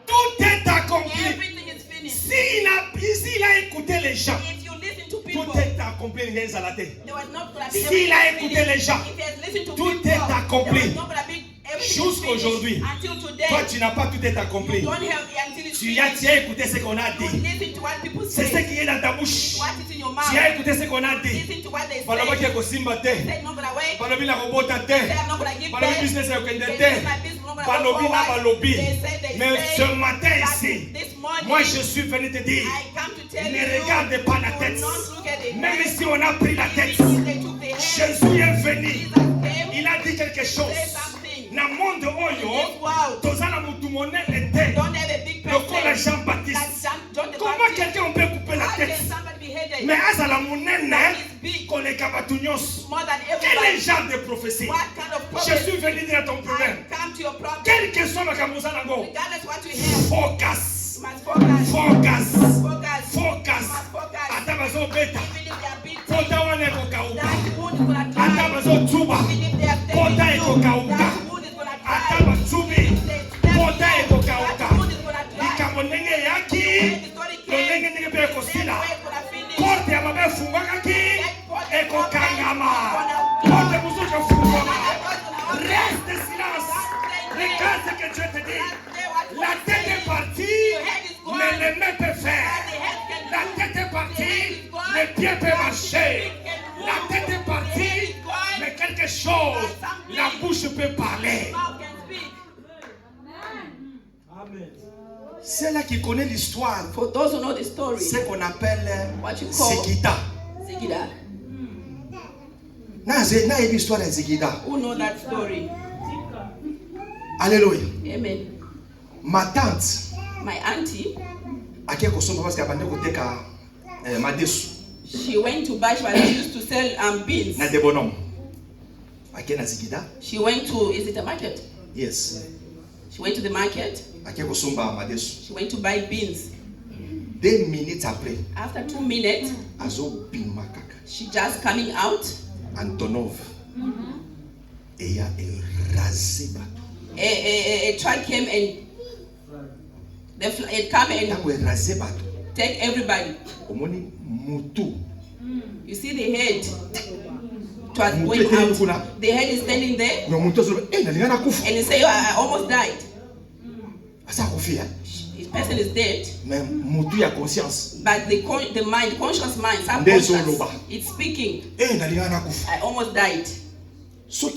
Tout est accompli. Everything is finished. S'il a écouté les gens, If you listen to people, tout est accompli. Il est à la tête. there was not gonna be S'il a everything écouté les finished. gens, If he has listened to tout people, est accompli. there was not gonna be everything Jusqu'aujourd'hui, finished. Until today, toi tu n'as pas tout est accompli. you don't have until it's Tu as finished. écouté ce qu'on a You dit. listen to what people C'est say. ce qui est dans ta bouche. What is in your Tu mouth. as écouté ce qu'on a dit. Listen to what they say. Balobi ya kosimba te. Say no gonna wait. Balobi na kobota te. Say I'm not gonna give Balobi back. business ya kokende They te. say my business not gonna go Balobi na forward. balobi. They say they Mais say ce matin that ici, this morning, moi je suis venu te dire, I come to tell ne you, regarde pas la do tête. not look at it. Même si on a pris la tête, Even if they took the hand, Jésus est venu. Jesus came, Il a dit quelque chose. say something. Na monde In oyo, this world, tozala mutu monene te. don't have a big Lokola person Jean Baptiste. like John the Comment Baptist. quelqu'un peut couper la How tête? can somebody be headed Mais azala monene is big koleka batu nyonso. more than Quel everybody? genre de prophétie? What kind of Je problem? suis venu dire à ton problème. I come to your problem. Quel que soit makambo oza nango, Regardless what you have, focus. you must focus. Focus. Focus. Focus. You must focus. Ata bazobeta. Even if they are beaten, Pota wana ekokauka. that wound is gonna Ata dry. bazotuba. Even if they are Pota stabbing you, ekokauka. that wound is gonna Ata dry. batubi. They stab Pota you, ekokauka. that wound is gonna dry. Likambo ndenge eyaki, The story lo ndenge came, ndenge mpe then ekosila. the way it's gonna finish. Porte ya mabe efungwakaki, ekokangama. Porte mosusu efungwama. Reste silence. Regarde ce que Dieu te dit. La tête est partie, mais les mains peuvent faire. La tête est partie, les pieds peuvent marcher. La tête est partie, mais quelque chose, la bouche peut parler. Mouth can speak. C'est là qui connaît l'histoire, For those who know the story, ce qu'on appelle what you call Zikita. Zigida, Na histoire de Zikita. who know that story? Alléluia. Amen. Ma tante, My auntie, akie kosomba parce qu'elle a koteka madesu she went to buy, she used to sell beans. na de bonhomme. Akie na Zikita? She went to, is it a market? Yes. She went to the market. She went to buy beans. 2 minutes après, after 2 minutes, she just coming out. Antonov. Et il y a rasé bateau. A truck came and it come and take everybody. You see the head. It was going out. The head is standing there. And he say, I almost died. This person is dead. But the mind, conscious mind, subconscious, it's speaking. I almost died. If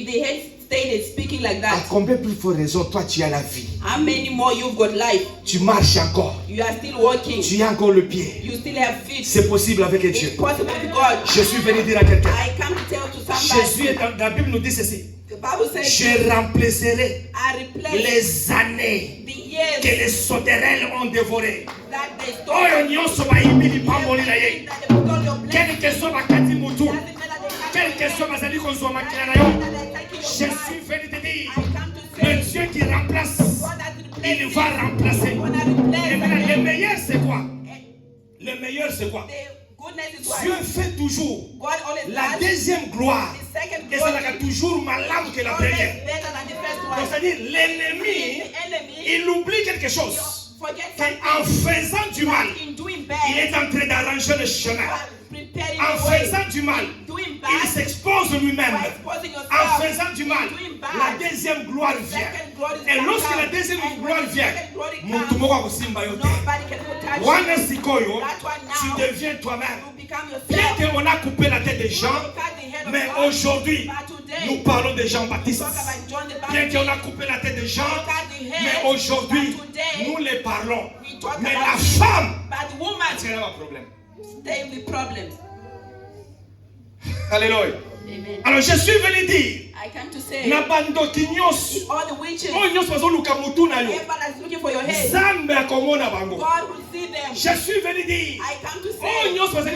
the head stayed speaking like that, combien plus forte raison toi tu as la vie? How many more you've got life? Tu marches encore. You are still walking. Tu as encore le pied. You still have feet. C'est possible avec Dieu. It's possible with God. Je suis venu dire à quelqu'un. I come to tell to somebody. Jésus dans la Bible nous dit ceci. The Bible says, je remplacerai les années que les sauterelles ont dévorées. Quel que soit ma kati mutu, quel que soit ma zali konzoma kiranayo, je suis venu te dire, le Dieu qui remplace, il va remplacer. Et maintenant, le meilleur c'est quoi? Le meilleur c'est quoi? Dieu fait toujours la deuxième gloire et ça n'a toujours malade que la première. Donc c'est-à-dire l'ennemi, il oublie quelque chose. En faisant du mal, il est en train d'arranger le chemin. En faisant du mal, il s'expose lui-même. En faisant du mal, la deuxième gloire vient. Et lorsque la deuxième gloire vient, tu deviens toi-même. Bien qu'on a coupé la tête des gens, mais aujourd'hui, nous parlons de Jean-Baptiste. Bien qu'on a coupé la tête des gens, mais aujourd'hui, nous les parlons. Mais la femme, c'est un problème. Stay with problems. Alléluia. Amen. Alors je suis venu dire, I come to say, all the witches, everybody is looking for your head. God will see them. Je suis venu dire, I come to say, everybody,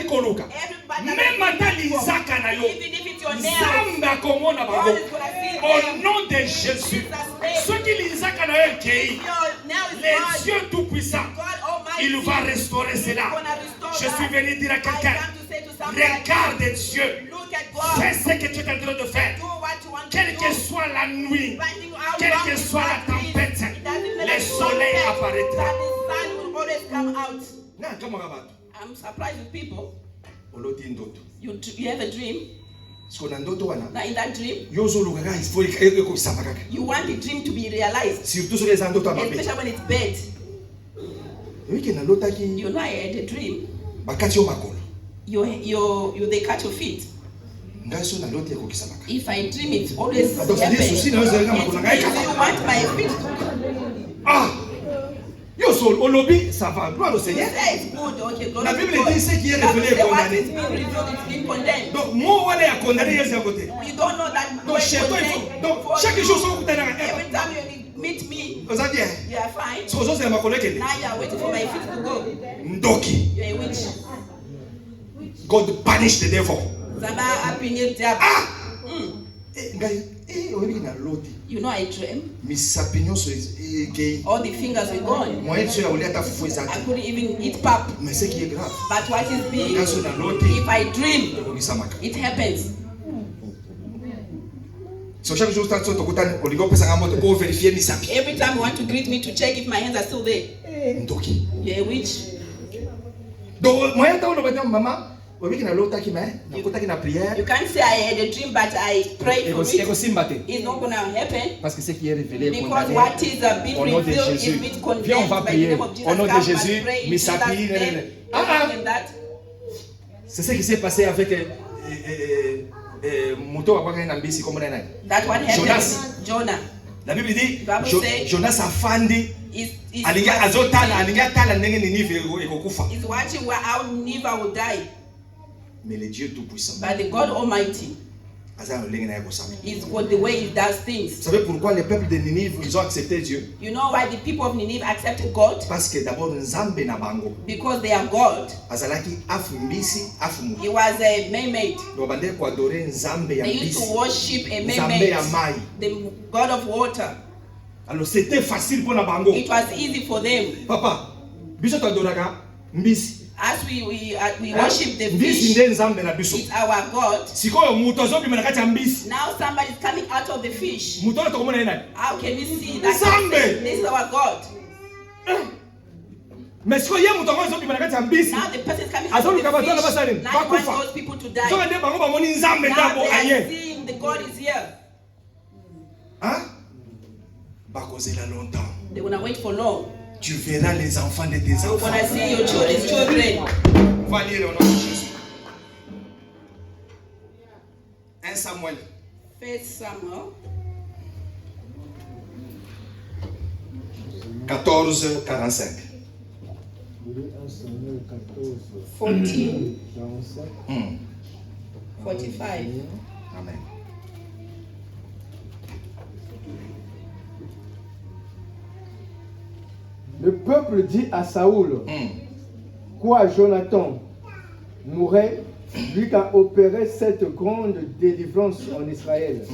even if it's your nails, God is going to see them. Au nom de Jésus, ceux qui lisent les dieux tout-puissants, il va restaurer cela. Je suis venu dire à quelqu'un, regarde Dieu, fais ce que tu es en train de faire. Quelle que soit la nuit, quelle que soit la tempête, le soleil apparaîtra. I'm surprised with people. You have a dream. Now in that dream, you want the dream to be realized, especially when it's bad. You know, I had a dream. They cut your feet. If I dream, it's always happens. You want my feet to ça va, gloire au Seigneur. La Bible dit ce qui est révélé est condamné. Donc, moi, on est à condamner les côté. Donc, chez toi, il faut. Donc, chaque jour, on vous every time you meet me, vous allez bien. You are fine. C'est ma collègue. Now you are waiting for my feet to go. Ndoki. You are a witch. God punish the devil. Ah! You know, I dream. All the fingers were gone. I couldn't even eat pap. But what is big? If I dream, it happens. Every time you want to greet me to check if my hands are still there. You're a witch. You can't say I had a dream, but I prayed for it. It's not going to happen. Because what is been revealed is been condemned by the name of Jesus. Au nom de Jésus, c'est ce qui s'est passé avec That's what happened with Jonah. La Bible dit, Jonas a fandi. Is watching where our Nineveh will die. Mais le Dieu tout-puissant, by the God Almighty, It's what the way he does things. Vous savez pourquoi les peuples de Ninive ils ont accepté Dieu? You know why the people of Nineveh accepted God? Parce que d'abord Nzambe na bango. Because they are God. Azalaki afu mbisi afu mu. He was a mermaid. Donc bande ko adorer Nzambe ya mbisi. They used to worship a mermaid. The God of water. Alors c'était facile pour na bango. It was easy for them. Papa, biso tadoraka mbisi. As we worship the fish, it's our God. Now somebody is coming out of the fish. How can we see that this is our God? Now the person is coming out of the fish. Now he wants those people to die. Now they are seeing the God is here. They will not wait for long. Tu verras les enfants de tes enfants. When I see your children. On va lire au nom de Jésus. 1 Samuel. 1 Samuel. 14, 45. 14. 45. Amen. Le peuple dit à Saoul, quoi Jonathan mourrait, lui qui a opéré cette grande délivrance en Israël.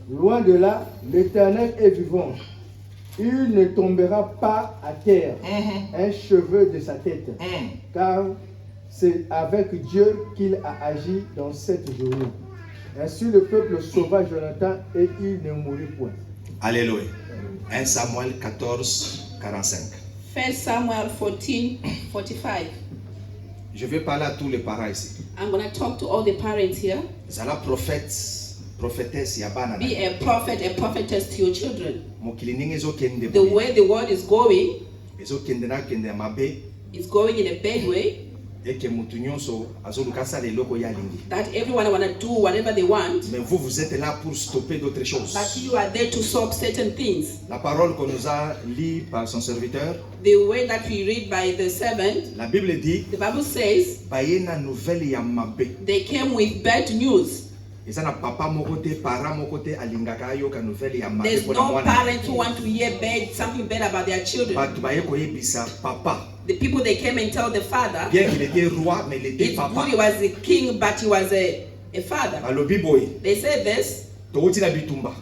Loin de là, l'Éternel est vivant. Il ne tombera pas à terre un cheveu de sa tête, car c'est avec Dieu qu'il a agi dans cette journée. Ainsi le peuple sauva Jonathan et il ne mourut point. Alléluia. 1 Samuel 14. 45. 1 Samuel 14, 45. Je vais parler à tous les parents ici. I'm going to talk to all the parents here. Zala prophétesse yabana. Be a prophet, a prophetess to your children. The way the world is going, it's going in a bad way. That everyone want to do whatever they want. Mais vous êtes là pour stopper d'autres choses. But you are there to stop certain things. La parole qu'on nous a lue par son serviteur. The way that we read by the servant. La Bible dit. The Bible says. They came with bad news. There's no parents who want to hear something bad about their children. The people they came and tell the father. It's good he was a king, but he was a father. They said this.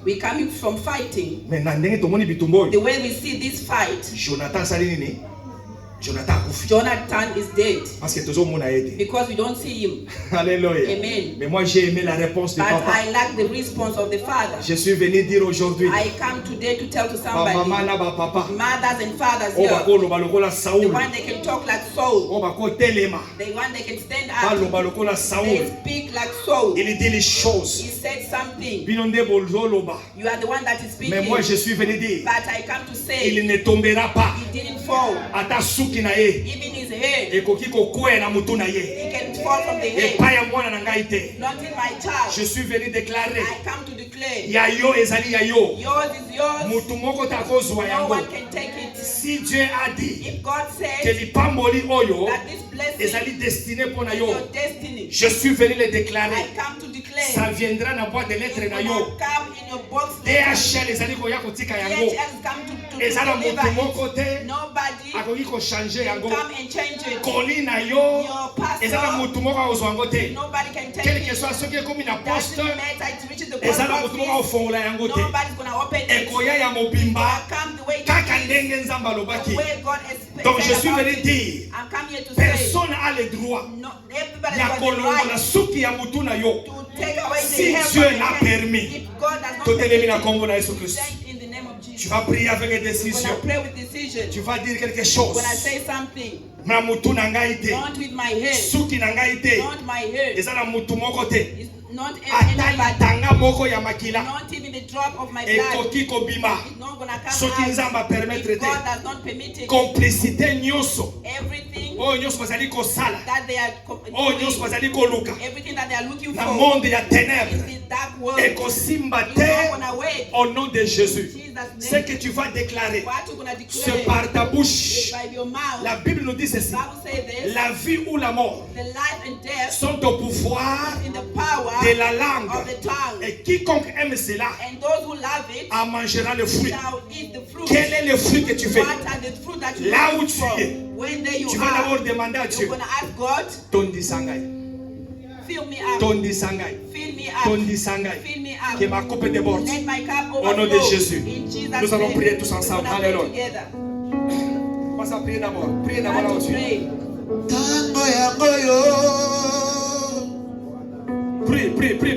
We coming from fighting. The way we see this fight. Jonathan is dead. Because we don't see him. Alléluia. Amen. Mais moi j'ai aimé la réponse de papa. But I like the response of the father. Je suis venu dire aujourd'hui. I come today to tell to somebody. Papa. Mothers and fathers here. The one they can talk like Saul. The one they can stand up. They speak like Saul. Il dit les choses. He said something. You are the one that is speaking. Mais moi je suis venu dire. But I come to say. Il ne tombera pas. He didn't fall. Even his head. He can fall from the head. Not in my child. Je suis venu déclarer. I come to declare. Yayo ezali yayo. Yours is yours. No one can take it. Si Dieu a dit. If God says. Que lipamboli oyo. That this blessing. Ezali destiné pour nayo. Your destiny. Je suis venu le déclarer. I come to declare. Ça viendra dans boîte de lettres nayo. Come in your box. DHL ezali koya kotika yango. Ezala mutu moko te. Nobody. Akoki ko changer yango. Come and change it. Koli na yo. Your pastor. Ezala mutu moko ozwa yango te. Nobody can take quel it. que soit ce qui est comme une poste. Ezala mutu moko ofongola yango te. Nobody's gonna open it. Ekoya ya mobimba. Come the way kaka ndenge nzamba lobaki. Donc je suis venu dire. Personne n'a le droit. Ya kolongola suki ya mutu na yo. Si Dieu l'a permis. Totelemi na Kongo na Yesu Christ. Tu vas prier avec une décision. Tu vas dire quelque chose. Na mutu na ngai te. Suki na ngai te. Eza na mutu moko te. Atanga moko ya makila. Ekoki kobima. Soki nzamba permettre te. Complicité nyonso. Oyo nyonso bazali kosala. Oyo nyonso bazali koluka. Na monde ya ténèbres. Ekosimba te. Au nom de Jésus. Ce que tu vas déclarer, c'est par ta bouche. La Bible nous dit ceci. La vie ou la mort sont au pouvoir de la langue. Et quiconque aime cela en mangera le fruit. Quel est le fruit que tu fais? Là où tu es, tu vas d'abord demander à Dieu. Tondi sangai. Tondi sangai. Tondi sangai. Que ma coupe déborde. Au nom de Jésus. Nous allons prier tous ensemble. Alléluia. On va prier d'abord. Priez d'abord à Dieu.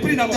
Prie d'abord.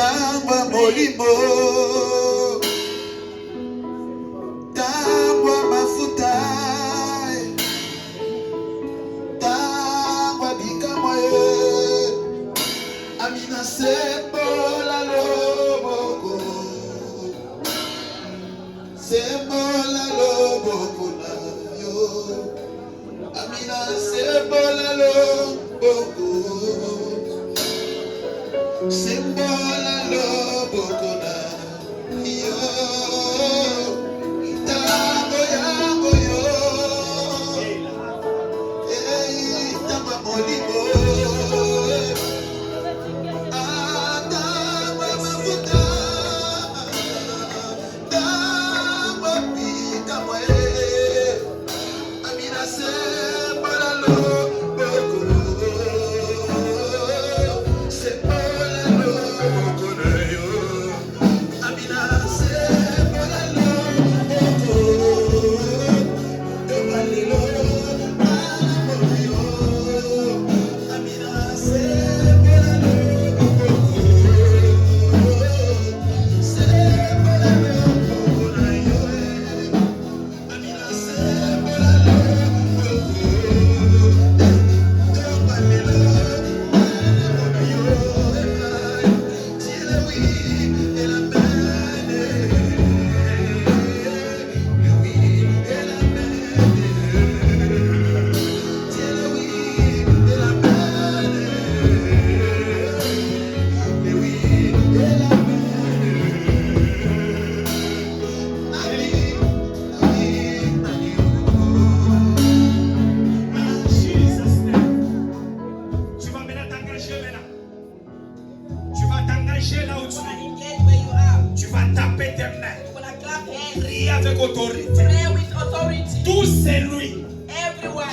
Tout celui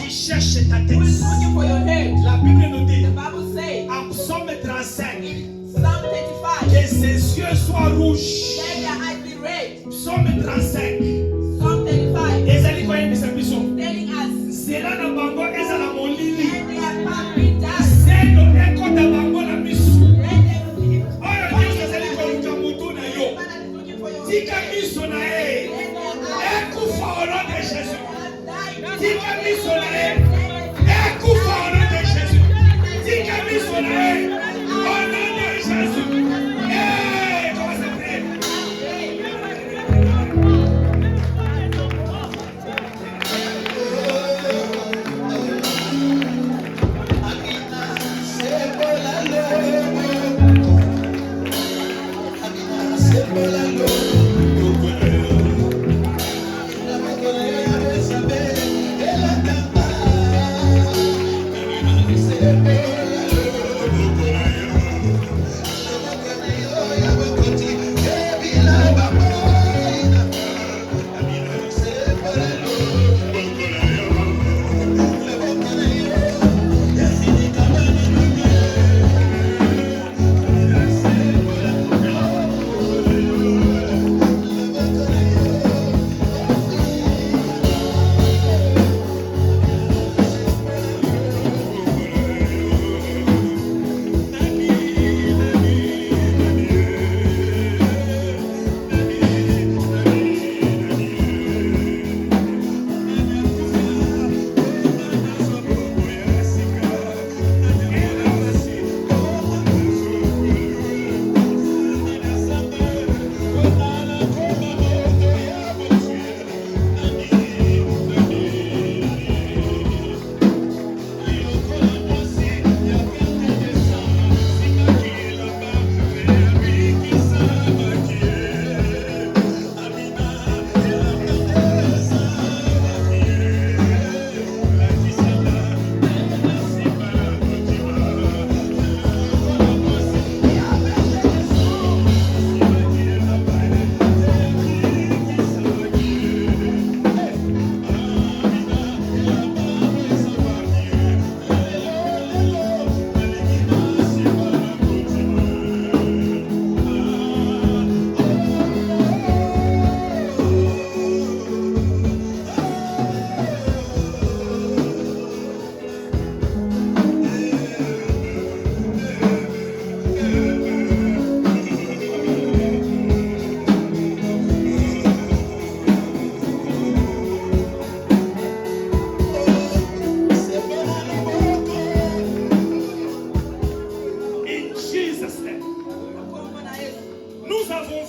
qui cherche ta tête. La Bible nous dit, en Psaume 35, que ses yeux soient rouges. Psaume 35. Ezali kwa yemi sambiso. Zela na bango ezala molili. Zelo eko da bango na misu. Oyo nyonso ezali koluka mutu na yo. Tika miso na ye. Ekufa au nom de Jésus. Tika miso na ye. Ekufa au nom de Jésus. Tika miso na ye. Au nom de Jésus. Hey, comment ça fait?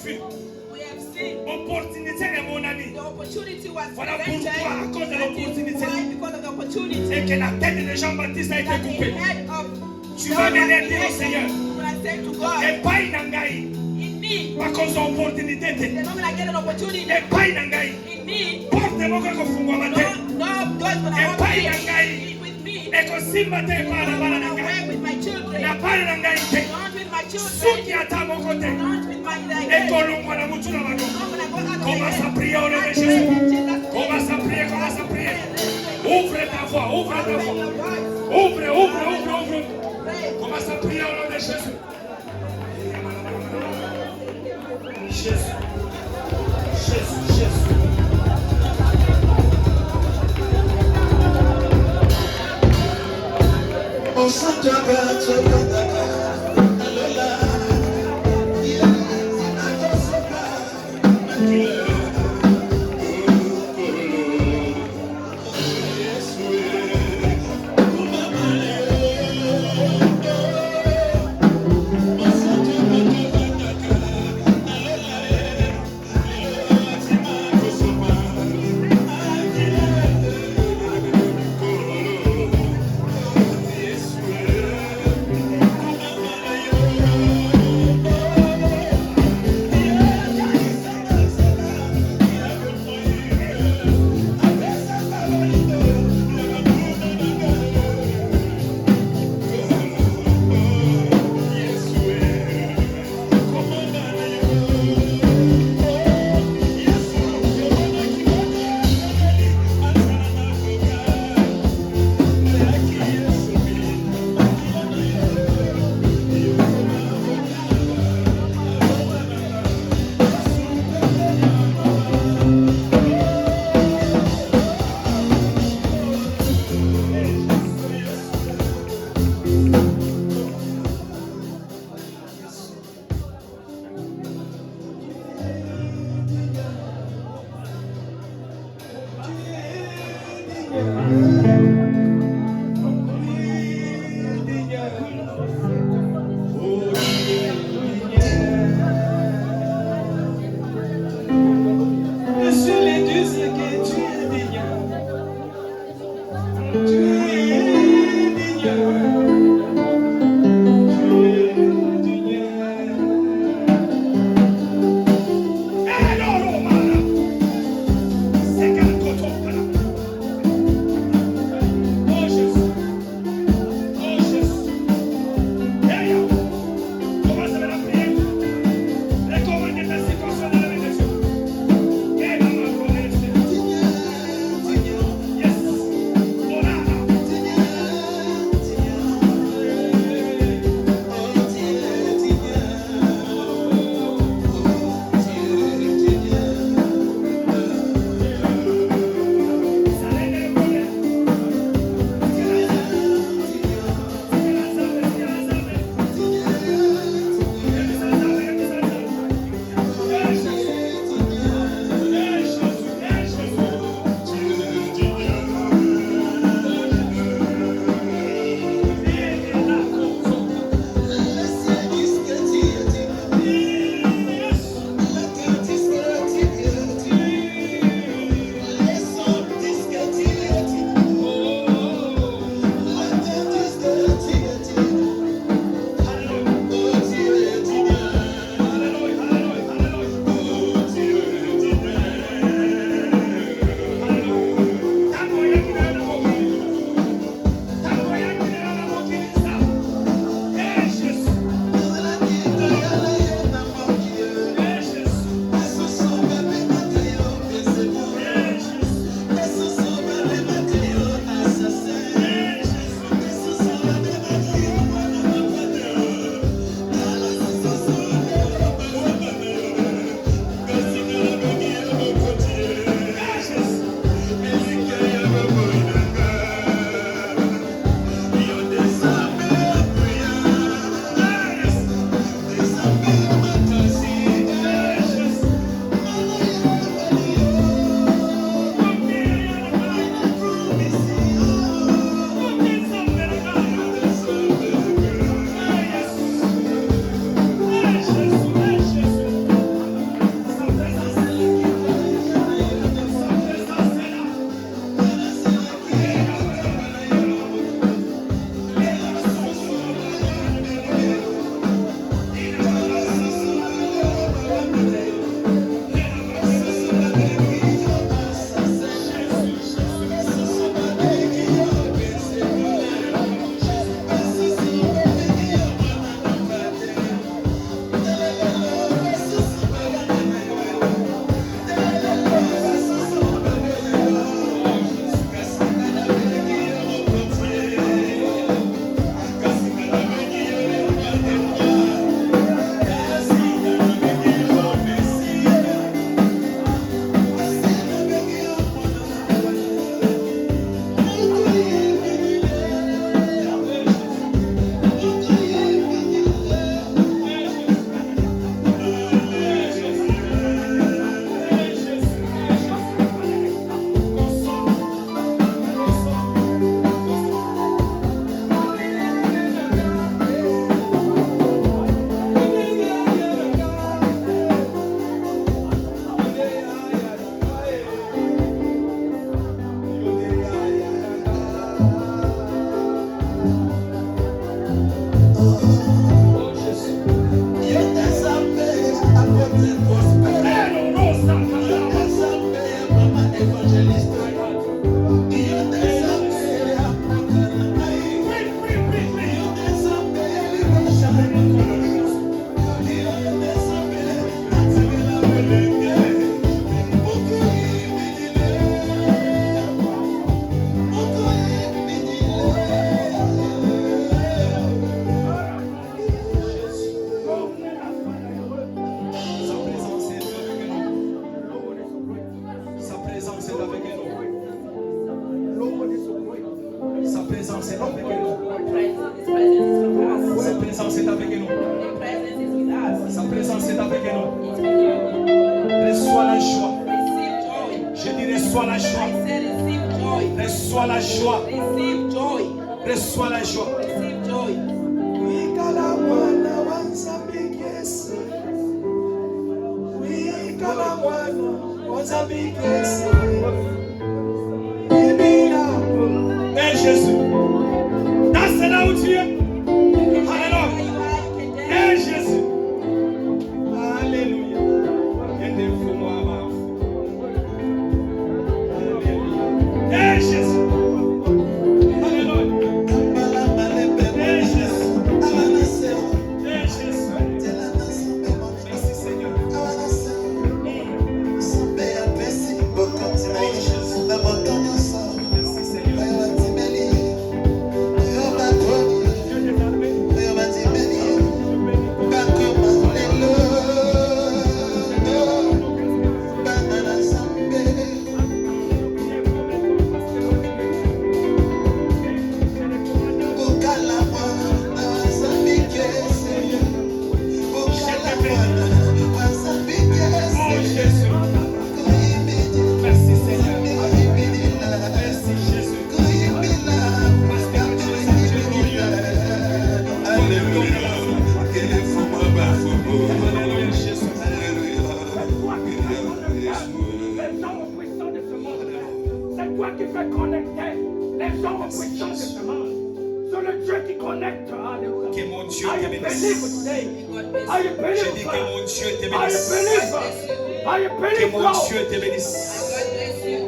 vu. We have seen Opportunité est mon ami. the opportunity was Voilà presented. pourquoi, à cause de l'opportunité, Why? Because of the opportunity. et que la tête de Jean-Baptiste a été That the coupée. head of Tu vas venir dire au Seigneur, when I say to God, epai na ngai, in me, à cause de l'opportunité, the moment I get an opportunity, epai na ngai, in me, porte moko ekofungwama te, no doors gonna epai na open ngai, with me. ekosimba te epai na bana na I ngai, work with my children, na bana na ngai te, not with my soki children, ata moko te, not with my like. ekolongwa na mutu na bango. Not when I go out of Commence the à prier au nom de gate. Jésus. Jesus' Commence à prier, commence à prier. Ouvre ta voix, ouvre ta name. voix. Your voice. Ouvre, ouvre, ouvre, ouvre. Pray. Commence à prier au nom de Jésus. Jésus. Jésus, Jésus.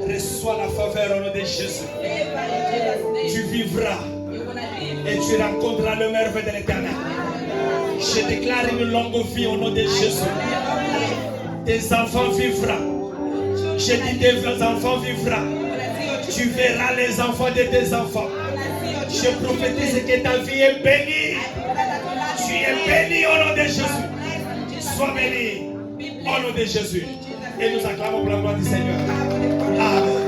Reçois la faveur au nom de Jésus. Tu vivras et tu rencontreras le merveille de l'Éternel. Je déclare une longue vie au nom de Jésus. Tes enfants vivront. Je dis tes enfants vivront. Tu verras les enfants de tes enfants. Je prophétise que ta vie est bénie. Tu es béni au nom de Jésus. Sois béni au nom de Jésus. Et nous acclamons pour la gloire du Seigneur. Amen.